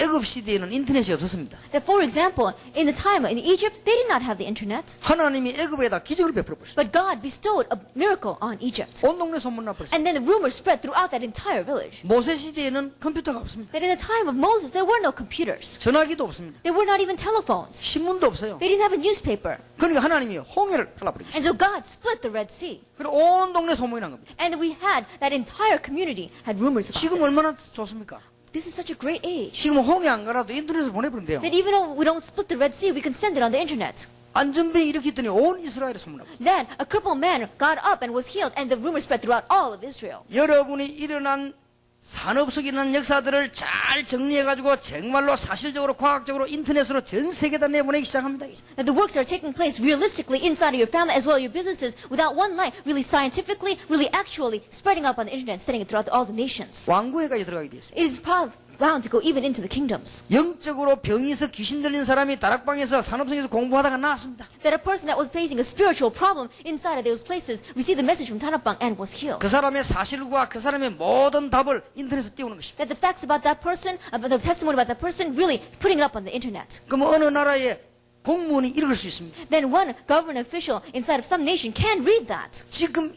Speaker 1: 애굽 시대에는 인터넷이 없었습니다.
Speaker 2: That, for example, in the time in Egypt, they did not have the internet,
Speaker 1: 하나님이 애굽에다 기적을 베풀어 버렸어요.
Speaker 2: but God bestowed a miracle on Egypt.
Speaker 1: 온 동네 소문나 버렸어요.
Speaker 2: And then the rumors spread throughout that entire village.
Speaker 1: 모세 시대에는 컴퓨터가 없습니다.
Speaker 2: That in the time of Moses, there were no computers.
Speaker 1: 전화기도 없습니다.
Speaker 2: There were not even telephones.
Speaker 1: 신문도 없어요.
Speaker 2: They didn't have a newspaper.
Speaker 1: 그러니까 하나님이 홍해를 갈라버리겠어요.
Speaker 2: And so God split the Red Sea.
Speaker 1: 그리고 온 동네 소문이 난 겁니다.
Speaker 2: And we had that entire community had rumors about
Speaker 1: 지금
Speaker 2: this.
Speaker 1: 얼마나 좋습니까?
Speaker 2: This is such a great age.
Speaker 1: 지금 홍해 안 가라도 인터넷으로 보내버리면 돼요.
Speaker 2: That even though we don't split the Red Sea, we can send it on the internet.
Speaker 1: 안전병이 이렇게 했더니 온 이스라엘에 소문나고
Speaker 2: Then a crippled man got up and was healed, and the rumor spread throughout all of Israel.
Speaker 1: 여러분이 일어난 산업 속에 있는 역사들을 잘 정리해가지고 정말로 사실적으로 과학적으로 인터넷으로 전 세계다 내보내기 시작합니다.
Speaker 2: That the works that are taking place realistically inside of your family as well as your businesses without one lie, really scientifically, really actually spreading up on the internet, spreading it throughout all the nations.
Speaker 1: 왕국에까지 들어가게 돼 있어요.
Speaker 2: It is bound to go even into the kingdoms.
Speaker 1: 영적으로 병이 있어 귀신 들린 사람이 다락방에서 산업성에서 공부하다가 나왔습니다.
Speaker 2: That a person that was facing a spiritual problem inside of those places received the message from Tanapang and was healed.
Speaker 1: 그 사람의 사실과 그 사람의 모든 답을 인터넷에 띄우는 것입니다.
Speaker 2: That the facts about that person, about the testimony about that person, really putting it up on the internet.
Speaker 1: 그럼 어느 나라의 공무원이 읽을 수 있습니다.
Speaker 2: Then one government official inside of some nation can read that.
Speaker 1: 지금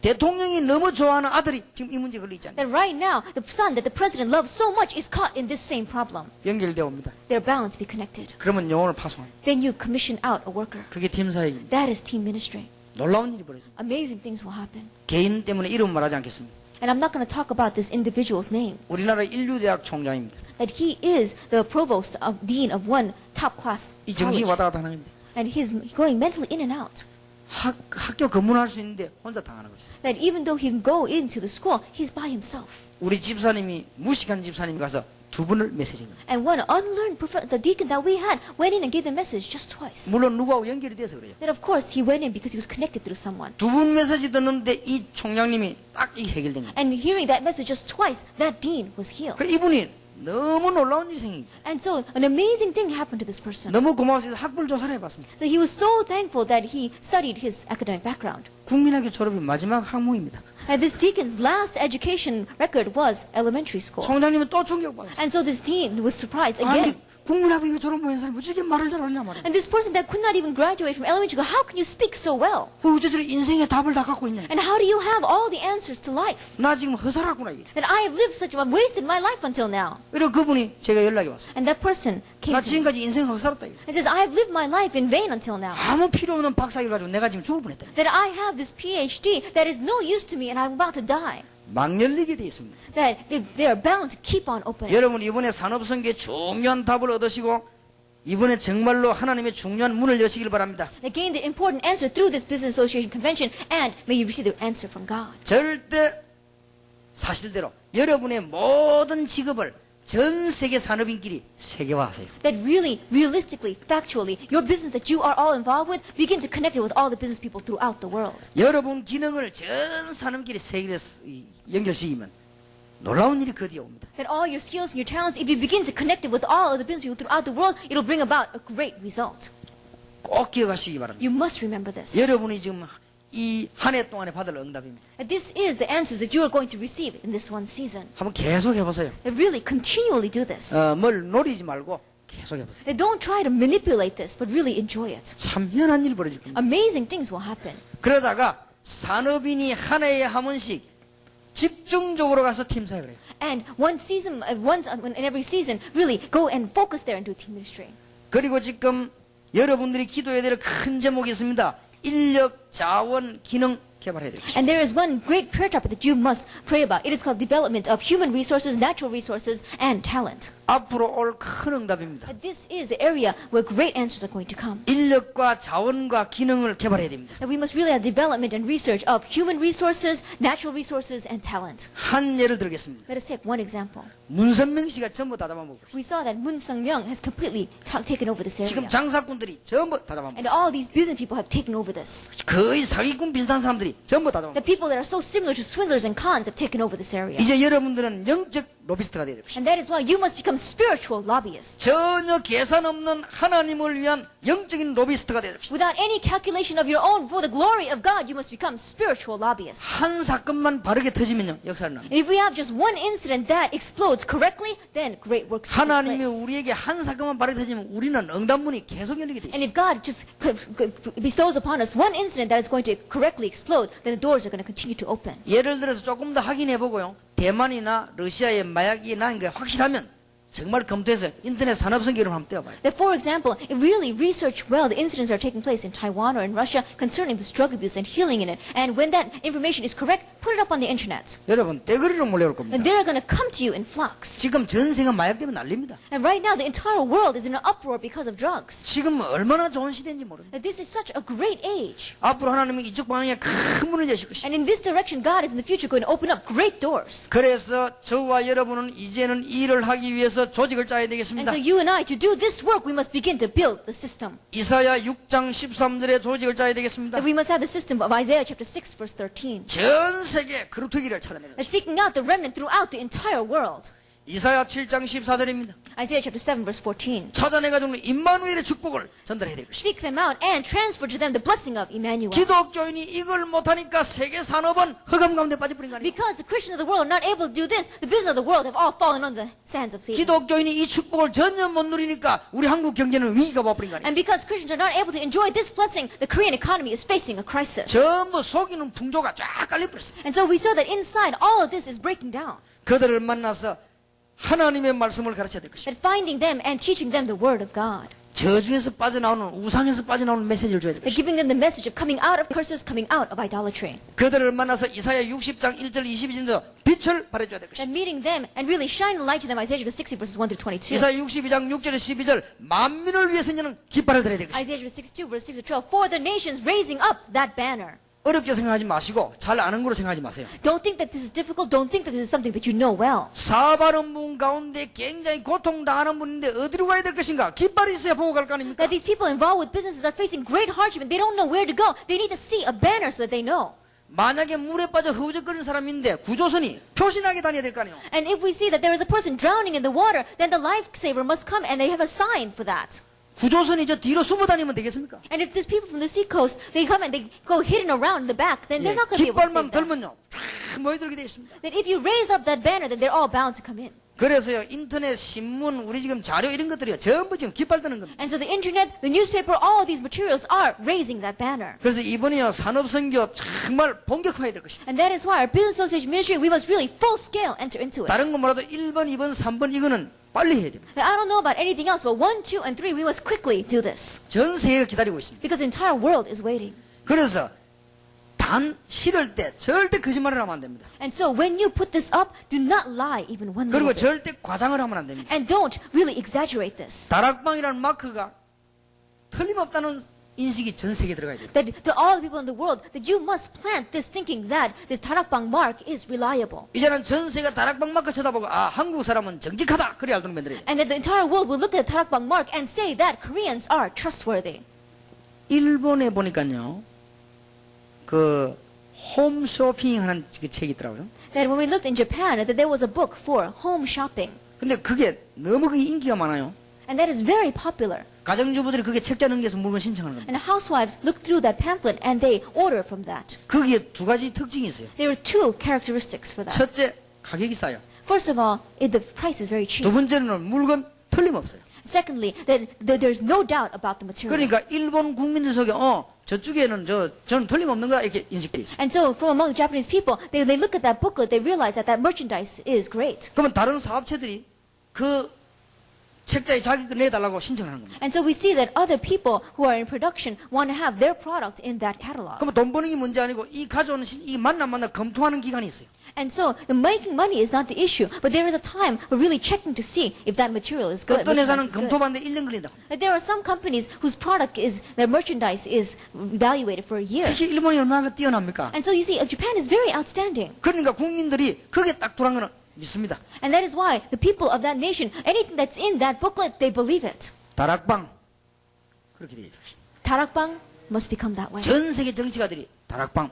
Speaker 1: 대통령이 너무 좋아하는 아들이 지금 이 문제에 걸려 있잖아요.
Speaker 2: That right now, the son that the president loves so much is caught in this same problem.
Speaker 1: 연결되어 옵니다.
Speaker 2: They're bound to be connected.
Speaker 1: 그러면 영혼을 파송합니다.
Speaker 2: Then you commission out a worker.
Speaker 1: 그게 팀 사역입니다.
Speaker 2: That is team ministry.
Speaker 1: 놀라운 일이 벌어집니다.
Speaker 2: Amazing things will happen.
Speaker 1: 개인 때문에 이름 말하지 않겠습니다.
Speaker 2: And I'm not going to talk about this individual's name.
Speaker 1: 우리나라 인류대학 총장입니다.
Speaker 2: That he is the provost of dean of one top class
Speaker 1: 이 정신이
Speaker 2: college.
Speaker 1: 왔다 갔다 하는 겁니다.
Speaker 2: And he's going mentally in and out.
Speaker 1: 학교 검문할 수 있는데 혼자 당하는 거죠.
Speaker 2: That even though he can go into the school, he's by himself.
Speaker 1: 우리 집사님이 무식한 집사님이 가서 두 번을 메시지인 거예요.
Speaker 2: And one unlearned the deacon that we had went in and gave the message just twice.
Speaker 1: 물론 누구하고 연결이 돼서 그래요.
Speaker 2: That of course he went in because he was connected through someone.
Speaker 1: 두 번 메시지 듣는데 이 총장님이 딱 이 해결된 거예요.
Speaker 2: And hearing that message just twice, that dean was healed.
Speaker 1: 그 이분이 너무 놀라운 일이 생깁니다.
Speaker 2: And so an amazing thing happened to this person.
Speaker 1: 너무 고마워서 학벌 조사를 해봤습니다.
Speaker 2: So he was so thankful that he studied his academic background.
Speaker 1: 국민학교 졸업이 마지막 학문입니다.
Speaker 2: And this deacon's last education record was elementary school.
Speaker 1: 총장님은 또 충격받았어요.
Speaker 2: And so this dean was surprised
Speaker 1: 아니
Speaker 2: again.
Speaker 1: 국민학교 졸업 못한 사람이 어떻게 말을 잘하냐 말이야.
Speaker 2: And this person that could not even graduate from elementary school, how can you speak so well?
Speaker 1: 그 어쩌저리 인생의 답을 다 갖고 있냐.
Speaker 2: And how do you have all the answers to life?
Speaker 1: 나 지금 허살았구나 이게.
Speaker 2: That I have lived I've wasted my life until now.
Speaker 1: 그리고 그분이 제가 연락이 왔어요.
Speaker 2: And that person came
Speaker 1: 나
Speaker 2: to me
Speaker 1: 지금까지 인생 허살았다 이게.
Speaker 2: and says, I have lived my life in vain until now.
Speaker 1: 아무 필요 없는 박사를 가지고 내가 지금 죽을 뻔했다.
Speaker 2: That I have this PhD that is no use to me and I'm about to die.
Speaker 1: 막 열리게 돼 있습니다.
Speaker 2: That they are bound to keep on opening.
Speaker 1: 여러분 이번에 산업선교에 중요한 답을 얻으시고 이번에 정말로 하나님의 중요한 문을 여시길 바랍니다.
Speaker 2: They gain the important answer through this Business Association convention and may you receive the answer from God.
Speaker 1: 절대 사실대로 여러분의 모든 직업을 전 세계 산업인끼리 세계화하세요.
Speaker 2: That really, realistically, factually, your business that you are all involved with, begin to connect it with all the business people throughout the world.
Speaker 1: 여러분 기능을 전 산업끼리 세계에 연결시키면 놀라운 일이 그 뒤에 옵니다.
Speaker 2: That all your skills and your talents, if you begin to connect it with all of the business people throughout the world, it'll bring about a great result.
Speaker 1: 꼭 기억하시기 바랍니다.
Speaker 2: You must remember this.
Speaker 1: 여러분이 지금 이 한 해 동안에 받을 응답입니다.
Speaker 2: That this is the answers that you are going to receive in this one season.
Speaker 1: 한번 계속 해보세요.
Speaker 2: That really continually do this.
Speaker 1: 뭘 노리지 말고 계속 해보세요.
Speaker 2: That don't try to manipulate this, but really enjoy it.
Speaker 1: 참 희한한 일이 벌어질 겁니다.
Speaker 2: Amazing things will happen.
Speaker 1: 그러다가 산업인이 한 해에 한 번씩 집중적으로 가서 팀 사역을 해요.
Speaker 2: And one season, once in every season, really go and focus there and do team ministry.
Speaker 1: 그리고 지금 여러분들이 기도해야 될 큰 제목이 있습니다. 인력, 자원, 기능 개발해야 되겠습니다.
Speaker 2: And there is one great prayer topic that you must pray about. It is called development of human resources, natural resources, and talent.
Speaker 1: 앞으로 올 큰 응답입니다.
Speaker 2: That this is the area where great answers are going to come.
Speaker 1: 인력과 자원과 기능을 개발해야 됩니다.
Speaker 2: That we must really have development and research of human resources, natural resources, and talent.
Speaker 1: 한 예를 들겠습니다.
Speaker 2: Let us take one example.
Speaker 1: 문선명 씨가 전부 다 잡아먹고 있어요.
Speaker 2: We saw that Moon Sung-myung has completely taken over this
Speaker 1: 지금
Speaker 2: area.
Speaker 1: 장사꾼들이 전부 다 잡아먹고
Speaker 2: And
Speaker 1: 있어요.
Speaker 2: all these business people have taken over this.
Speaker 1: 거의 사기꾼 비슷한 사람들이 전부 다 잡아먹고
Speaker 2: The
Speaker 1: 있어요.
Speaker 2: people that are so similar to swindlers and cons have taken over this area.
Speaker 1: 이제 여러분들은 영적 로비스트가 되어야 될 것입니다.
Speaker 2: And that is why you must become spiritual lobbyists.
Speaker 1: 전혀 계산 없는 하나님을 위한 영적인 로비스트가 되어야 될 것입니다.
Speaker 2: Without any calculation of your own for the glory of God, you must become spiritual lobbyists.
Speaker 1: 한 사건만 바르게 터지면요, 역사를 납니다.
Speaker 2: And if we have just one incident that explodes correctly, then great works will take
Speaker 1: 하나님이
Speaker 2: place.
Speaker 1: 우리에게 한 사건만 바르게 터지면 우리는 응답문이 계속 열리게 돼
Speaker 2: And
Speaker 1: 있어요.
Speaker 2: if God just bestows upon us one incident that is going to correctly explode, then the doors are going to continue to open.
Speaker 1: 예를 들어서 조금 더 확인해 보고요. 대만이나 러시아의 마약이 난 게 확실하면 정말 검토해서 인터넷 산업성경 이름 한번 떼어봐요.
Speaker 2: That, for example, if really research well the incidents that are taking place in Taiwan or in Russia concerning this drug abuse and healing in it, and when that information is correct, put it up on the internet.
Speaker 1: 여러분 떼거리로 몰려올 겁니다.
Speaker 2: And they're going to come to you in flocks.
Speaker 1: 지금 전 세계가 마약 때문에 난립니다.
Speaker 2: And right now, the entire world is in an uproar because of drugs.
Speaker 1: 지금 얼마나 좋은 시대인지 모릅니다.
Speaker 2: That this is such a great age.
Speaker 1: 앞으로 하나님은 이쪽 방향에 큰 문을 여실 것입니다.
Speaker 2: And in this direction, God is in the future going to open up great doors.
Speaker 1: 그래서 저와 여러분은 이제는 일을 하기 위해서 조직을 짜야
Speaker 2: And
Speaker 1: 되겠습니다.
Speaker 2: so you and I, to do this work, we must begin to build the system.
Speaker 1: 이사야 6장 13절의 조직을 짜야 되겠습니다.
Speaker 2: That we must have the system of Isaiah chapter 6, verse 13.
Speaker 1: 전 세계 그루터기를 찾아내는
Speaker 2: That
Speaker 1: 것입니다.
Speaker 2: seeking out the remnant throughout the entire world.
Speaker 1: 이사야 7장 14절입니다.
Speaker 2: Isaiah chapter 7, verse 14.
Speaker 1: 찾아내가지고 임마누엘의 축복을 전달해야 될 것입니다.
Speaker 2: Seek them out and transfer to them the blessing of Emmanuel.
Speaker 1: 기독교인이 이걸 못하니까 세계 산업은 흑암 가운데 빠져버린 거 아니에요.
Speaker 2: Because the Christians of the world are not able to do this, the business of the world have all fallen on the sands of Satan.
Speaker 1: 기독교인이 이 축복을 전혀 못 누리니까 우리 한국 경제는 위기가 와버린 거 아니에요.
Speaker 2: And because Christians are not able to enjoy this blessing, the Korean economy is facing a crisis.
Speaker 1: 전부 속이는 풍조가 쫙 깔려버렸습니다.
Speaker 2: And so we saw that inside all of this is breaking down.
Speaker 1: 그들을 만나서 하나님의 말씀을 가르쳐야 될 것입니다.
Speaker 2: That finding them and teaching them the word of God.
Speaker 1: 저주에서 빠져나오는 우상에서 빠져나오는 메시지를 줘야 될
Speaker 2: That
Speaker 1: 것입니다.
Speaker 2: giving them the message of coming out of curses, coming out of idolatry.
Speaker 1: 그들을 만나서 이사야 60장 1절 22절에서 빛을 발해줘야 될
Speaker 2: That
Speaker 1: 것입니다.
Speaker 2: meeting them and really shine a light to them, Isaiah chapter 60 verses 1 through 22.
Speaker 1: 이사야 62장 6절에 12절 만민을 위해서 이제는 깃발을 들어야 될 것입니다.
Speaker 2: Isaiah chapter 62 verse 6 to 12. For the nations raising up that banner.
Speaker 1: 어렵게 생각하지 마시고 잘 아는 거로 생각하지 마세요.
Speaker 2: Don't think that this is difficult. Don't think that this is something that you know well.
Speaker 1: 사바른 분 가운데 굉장히 고통당하는 분인데 어디로 가야 될 것인가? 깃발이 있어야 보고 갈 거 아닙니까?
Speaker 2: That these people involved with businesses are facing great hardship and they don't know where to go. They need to see a banner so that they know.
Speaker 1: 만약에 물에 빠져 허우적거리는 사람인데 구조선이 표신하게 다녀야 될 거 아니에요.
Speaker 2: And if we see that there is a person drowning in the water, then the lifesaver must come and they have a sign for that.
Speaker 1: 구조선이 저 뒤로 숨어 다니면 되겠습니까?
Speaker 2: And if these people from the seacoast, they come and they go hidden around in the back, then
Speaker 1: 예,
Speaker 2: they're not going to be able to
Speaker 1: 깃발만
Speaker 2: save them.
Speaker 1: 들면요 다 모여들게 되어 있습니다.
Speaker 2: That if you raise up that banner, then they're all bound to come in.
Speaker 1: 그래서요 인터넷 신문 우리 지금 자료 이런 것들이요 전부 지금 깃발 드는 겁니다.
Speaker 2: And so the internet, the newspaper, all of these materials are raising that banner.
Speaker 1: 그래서 이번에요 산업선교 정말 본격화해야 될 것입니다.
Speaker 2: And that is why our Business Association ministry, we must really full scale enter into it.
Speaker 1: 다른 건 뭐라도 1번, 2번, 3번 이거는 빨리 해야 됩니다.
Speaker 2: Now, I don't know about anything else, but 1, 2, and 3, we must quickly do this.
Speaker 1: 전 세계가 기다리고 있습니다.
Speaker 2: Because the entire world is waiting.
Speaker 1: 그래서 단 실을 때 절대 거짓말을 하면 안 됩니다.
Speaker 2: And so when you put this up, do not lie even one
Speaker 1: 그리고
Speaker 2: little bit.
Speaker 1: 절대 과장을 하면 안 됩니다.
Speaker 2: And don't really exaggerate this.
Speaker 1: 다락방이라는 마크가 틀림없다는 인식이 전 세계에 들어가야 돼요.
Speaker 2: That to all the people in the world, that you must plant this thinking that this Tarakbang mark is reliable.
Speaker 1: 이제는 전 세계가 다락방 마크 쳐다보고 아 한국 사람은 정직하다 그래 알도록 만들어야 돼요.
Speaker 2: And that the entire world will look at the Tarakbang mark and say that Koreans are trustworthy.
Speaker 1: 일본에 보니까요 그 홈쇼핑 하는 그 책이 있더라고요.
Speaker 2: That when we looked in Japan, that there was a book for home shopping.
Speaker 1: 근데 그게 너무 그게 인기가 많아요.
Speaker 2: And that is very popular.
Speaker 1: 가정주부들이 그게 책자 넘겨서 물건 신청하는 겁니다.
Speaker 2: And housewives look through that pamphlet and they order from that.
Speaker 1: 거기에 두 가지 특징이 있어요.
Speaker 2: There are two characteristics for that.
Speaker 1: 첫째, 가격이 싸요.
Speaker 2: First of all, the price is very cheap.
Speaker 1: 두 번째는 물건 틀림없어요.
Speaker 2: Secondly, that there's no doubt about the material.
Speaker 1: 그러니까 일본 국민들 속에 저쪽에는 저는 틀림없는 거다 이렇게 인식돼 있어요.
Speaker 2: And so from among the Japanese people, they look at that booklet, they realize that that merchandise is great.
Speaker 1: 그러면 다른 사업체들이 그 책자에 자기 거 내달라고 신청하는 겁니다.
Speaker 2: And so we see that other people who are in production want to have their product in that catalog.
Speaker 1: 그러면 돈 버는 게 문제 아니고 이 가져오는 이 만나 검토하는 기간이 있어요.
Speaker 2: And so the making money is not the issue, but there is a time for really checking to see if that material is good.
Speaker 1: 어떤 회사는
Speaker 2: merchandise is good.
Speaker 1: 검토받는데 1년 걸린다고.
Speaker 2: That there are some companies whose product is, their merchandise is evaluated for a year.
Speaker 1: 특히 일본이 얼마나 뛰어납니까?
Speaker 2: And so you see, Japan is very outstanding.
Speaker 1: 그러니까 국민들이 그게 딱 들어간 거는 믿습니다.
Speaker 2: And that is why the people of that nation, anything that's in that booklet, they believe it.
Speaker 1: 다락방 그렇게 되어 있습니다.
Speaker 2: Tarakbang must become that way.
Speaker 1: 전 세계 정치가들이 다락방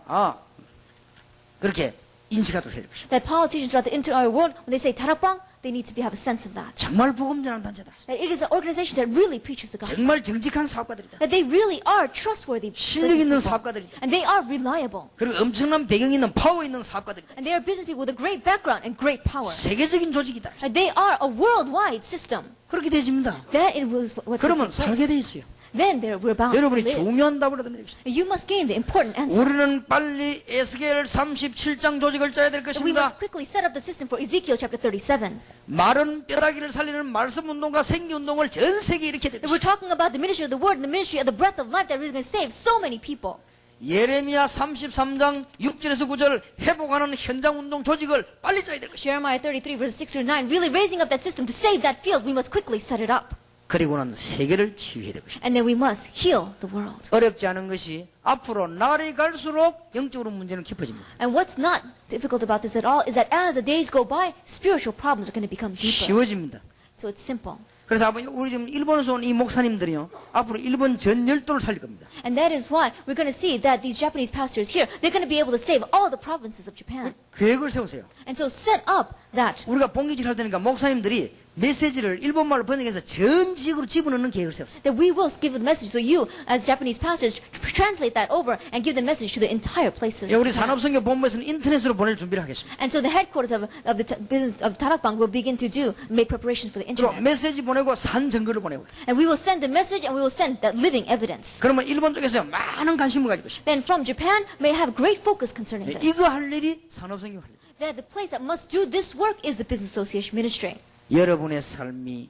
Speaker 1: 그렇게 인식하도록 해야 될 것입니다.
Speaker 2: That politicians throughout the entire world, when they say 다락방, they need to have a sense of that.
Speaker 1: 정말 복음 전하는 단체다.
Speaker 2: That it is an organization that really preaches the gospel.
Speaker 1: 정말 정직한 사업가들이다.
Speaker 2: That they really are trustworthy
Speaker 1: 실력
Speaker 2: business
Speaker 1: 있는
Speaker 2: people.
Speaker 1: 사업가들이다.
Speaker 2: And they are reliable.
Speaker 1: 그리고 엄청난 배경 있는 파워 있는 사업가들이다.
Speaker 2: And they are business people with a great background and great power.
Speaker 1: 세계적인 조직이다.
Speaker 2: And they are a worldwide system.
Speaker 1: 그렇게 되집니다.
Speaker 2: That is what's
Speaker 1: 그러면
Speaker 2: going to take
Speaker 1: 살게 돼
Speaker 2: place.
Speaker 1: 있어요.
Speaker 2: Then we're bound to
Speaker 1: 여러분이
Speaker 2: live.
Speaker 1: 중요한 답을 얻어내겠습니다.
Speaker 2: You must gain the important answer.
Speaker 1: 우리는 빨리 에스겔 37장 조직을 짜야 될
Speaker 2: We
Speaker 1: 것입니다.
Speaker 2: must quickly set up the system for Ezekiel chapter 37.
Speaker 1: 마른 뼈다귀를 살리는 말씀 운동과 생기 운동을 전 세계에 일으켜야 될
Speaker 2: And we're
Speaker 1: 것입니다.
Speaker 2: talking about the ministry of the word and the ministry of the breath of life that is going to save so many people.
Speaker 1: 예레미야 33장 6절에서 9절 회복하는 현장 운동 조직을 빨리 짜야 될 것입니다.
Speaker 2: Jeremiah 33 verses 6 through 9, really raising up that system to save that field, we must quickly set it up.
Speaker 1: 그리고는 세계를 치유해야 될 것입니다.
Speaker 2: And then we must heal the world.
Speaker 1: 어렵지 않은 것이 앞으로 날이 갈수록 영적으로 문제는 깊어집니다.
Speaker 2: And what's not difficult about this at all is that as the days go by, spiritual problems are going to become deeper.
Speaker 1: 쉬워집니다.
Speaker 2: So it's simple.
Speaker 1: 그래서 아버님, 우리 지금 일본에서 온 이 목사님들이요, 앞으로 일본 전 열도를 살릴 겁니다.
Speaker 2: And that is why we're going to see that these Japanese pastors here, they're going to be able to save all the provinces of Japan.
Speaker 1: 계획을 세우세요.
Speaker 2: And so set up that.
Speaker 1: 우리가 봉기질 할 테니까 목사님들이 메시지를 일본말로 번역해서 전 지역으로 집어넣는 계획을 세웠어요.
Speaker 2: That we will give the message. So you, as Japanese pastors, translate that over and give the message to the entire places.
Speaker 1: 우리 산업선교 본부에서는 인터넷으로 보낼 준비를 하겠습니다.
Speaker 2: And so the headquarters of the business of Tarakbang will begin to make preparations for the
Speaker 1: 그리고
Speaker 2: internet.
Speaker 1: 메시지 보내고 산 증거를 보내고.
Speaker 2: And we will send the message and we will send that living evidence.
Speaker 1: 그러면 일본 쪽에서 많은 관심을 가지고 있습니다.
Speaker 2: Then from Japan may have great focus concerning this.
Speaker 1: 이거 할 일이 산업선교 할 일.
Speaker 2: That the place that must do this work is the business association ministry.
Speaker 1: 여러분의 삶이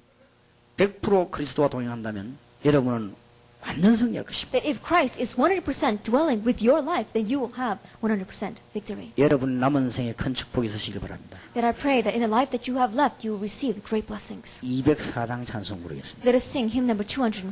Speaker 1: 100% 그리스도와 동행한다면 여러분은 완전 승리할 것입니다.
Speaker 2: That if Christ is 100% dwelling with your life, then you will have 100% victory.
Speaker 1: 여러분 남은 생에 큰 축복이 있으시길 바랍니다.
Speaker 2: That I pray that in the life that you have left, you will receive great blessings.
Speaker 1: 204장 찬송 부르겠습니다.
Speaker 2: Let us sing hymn number 200.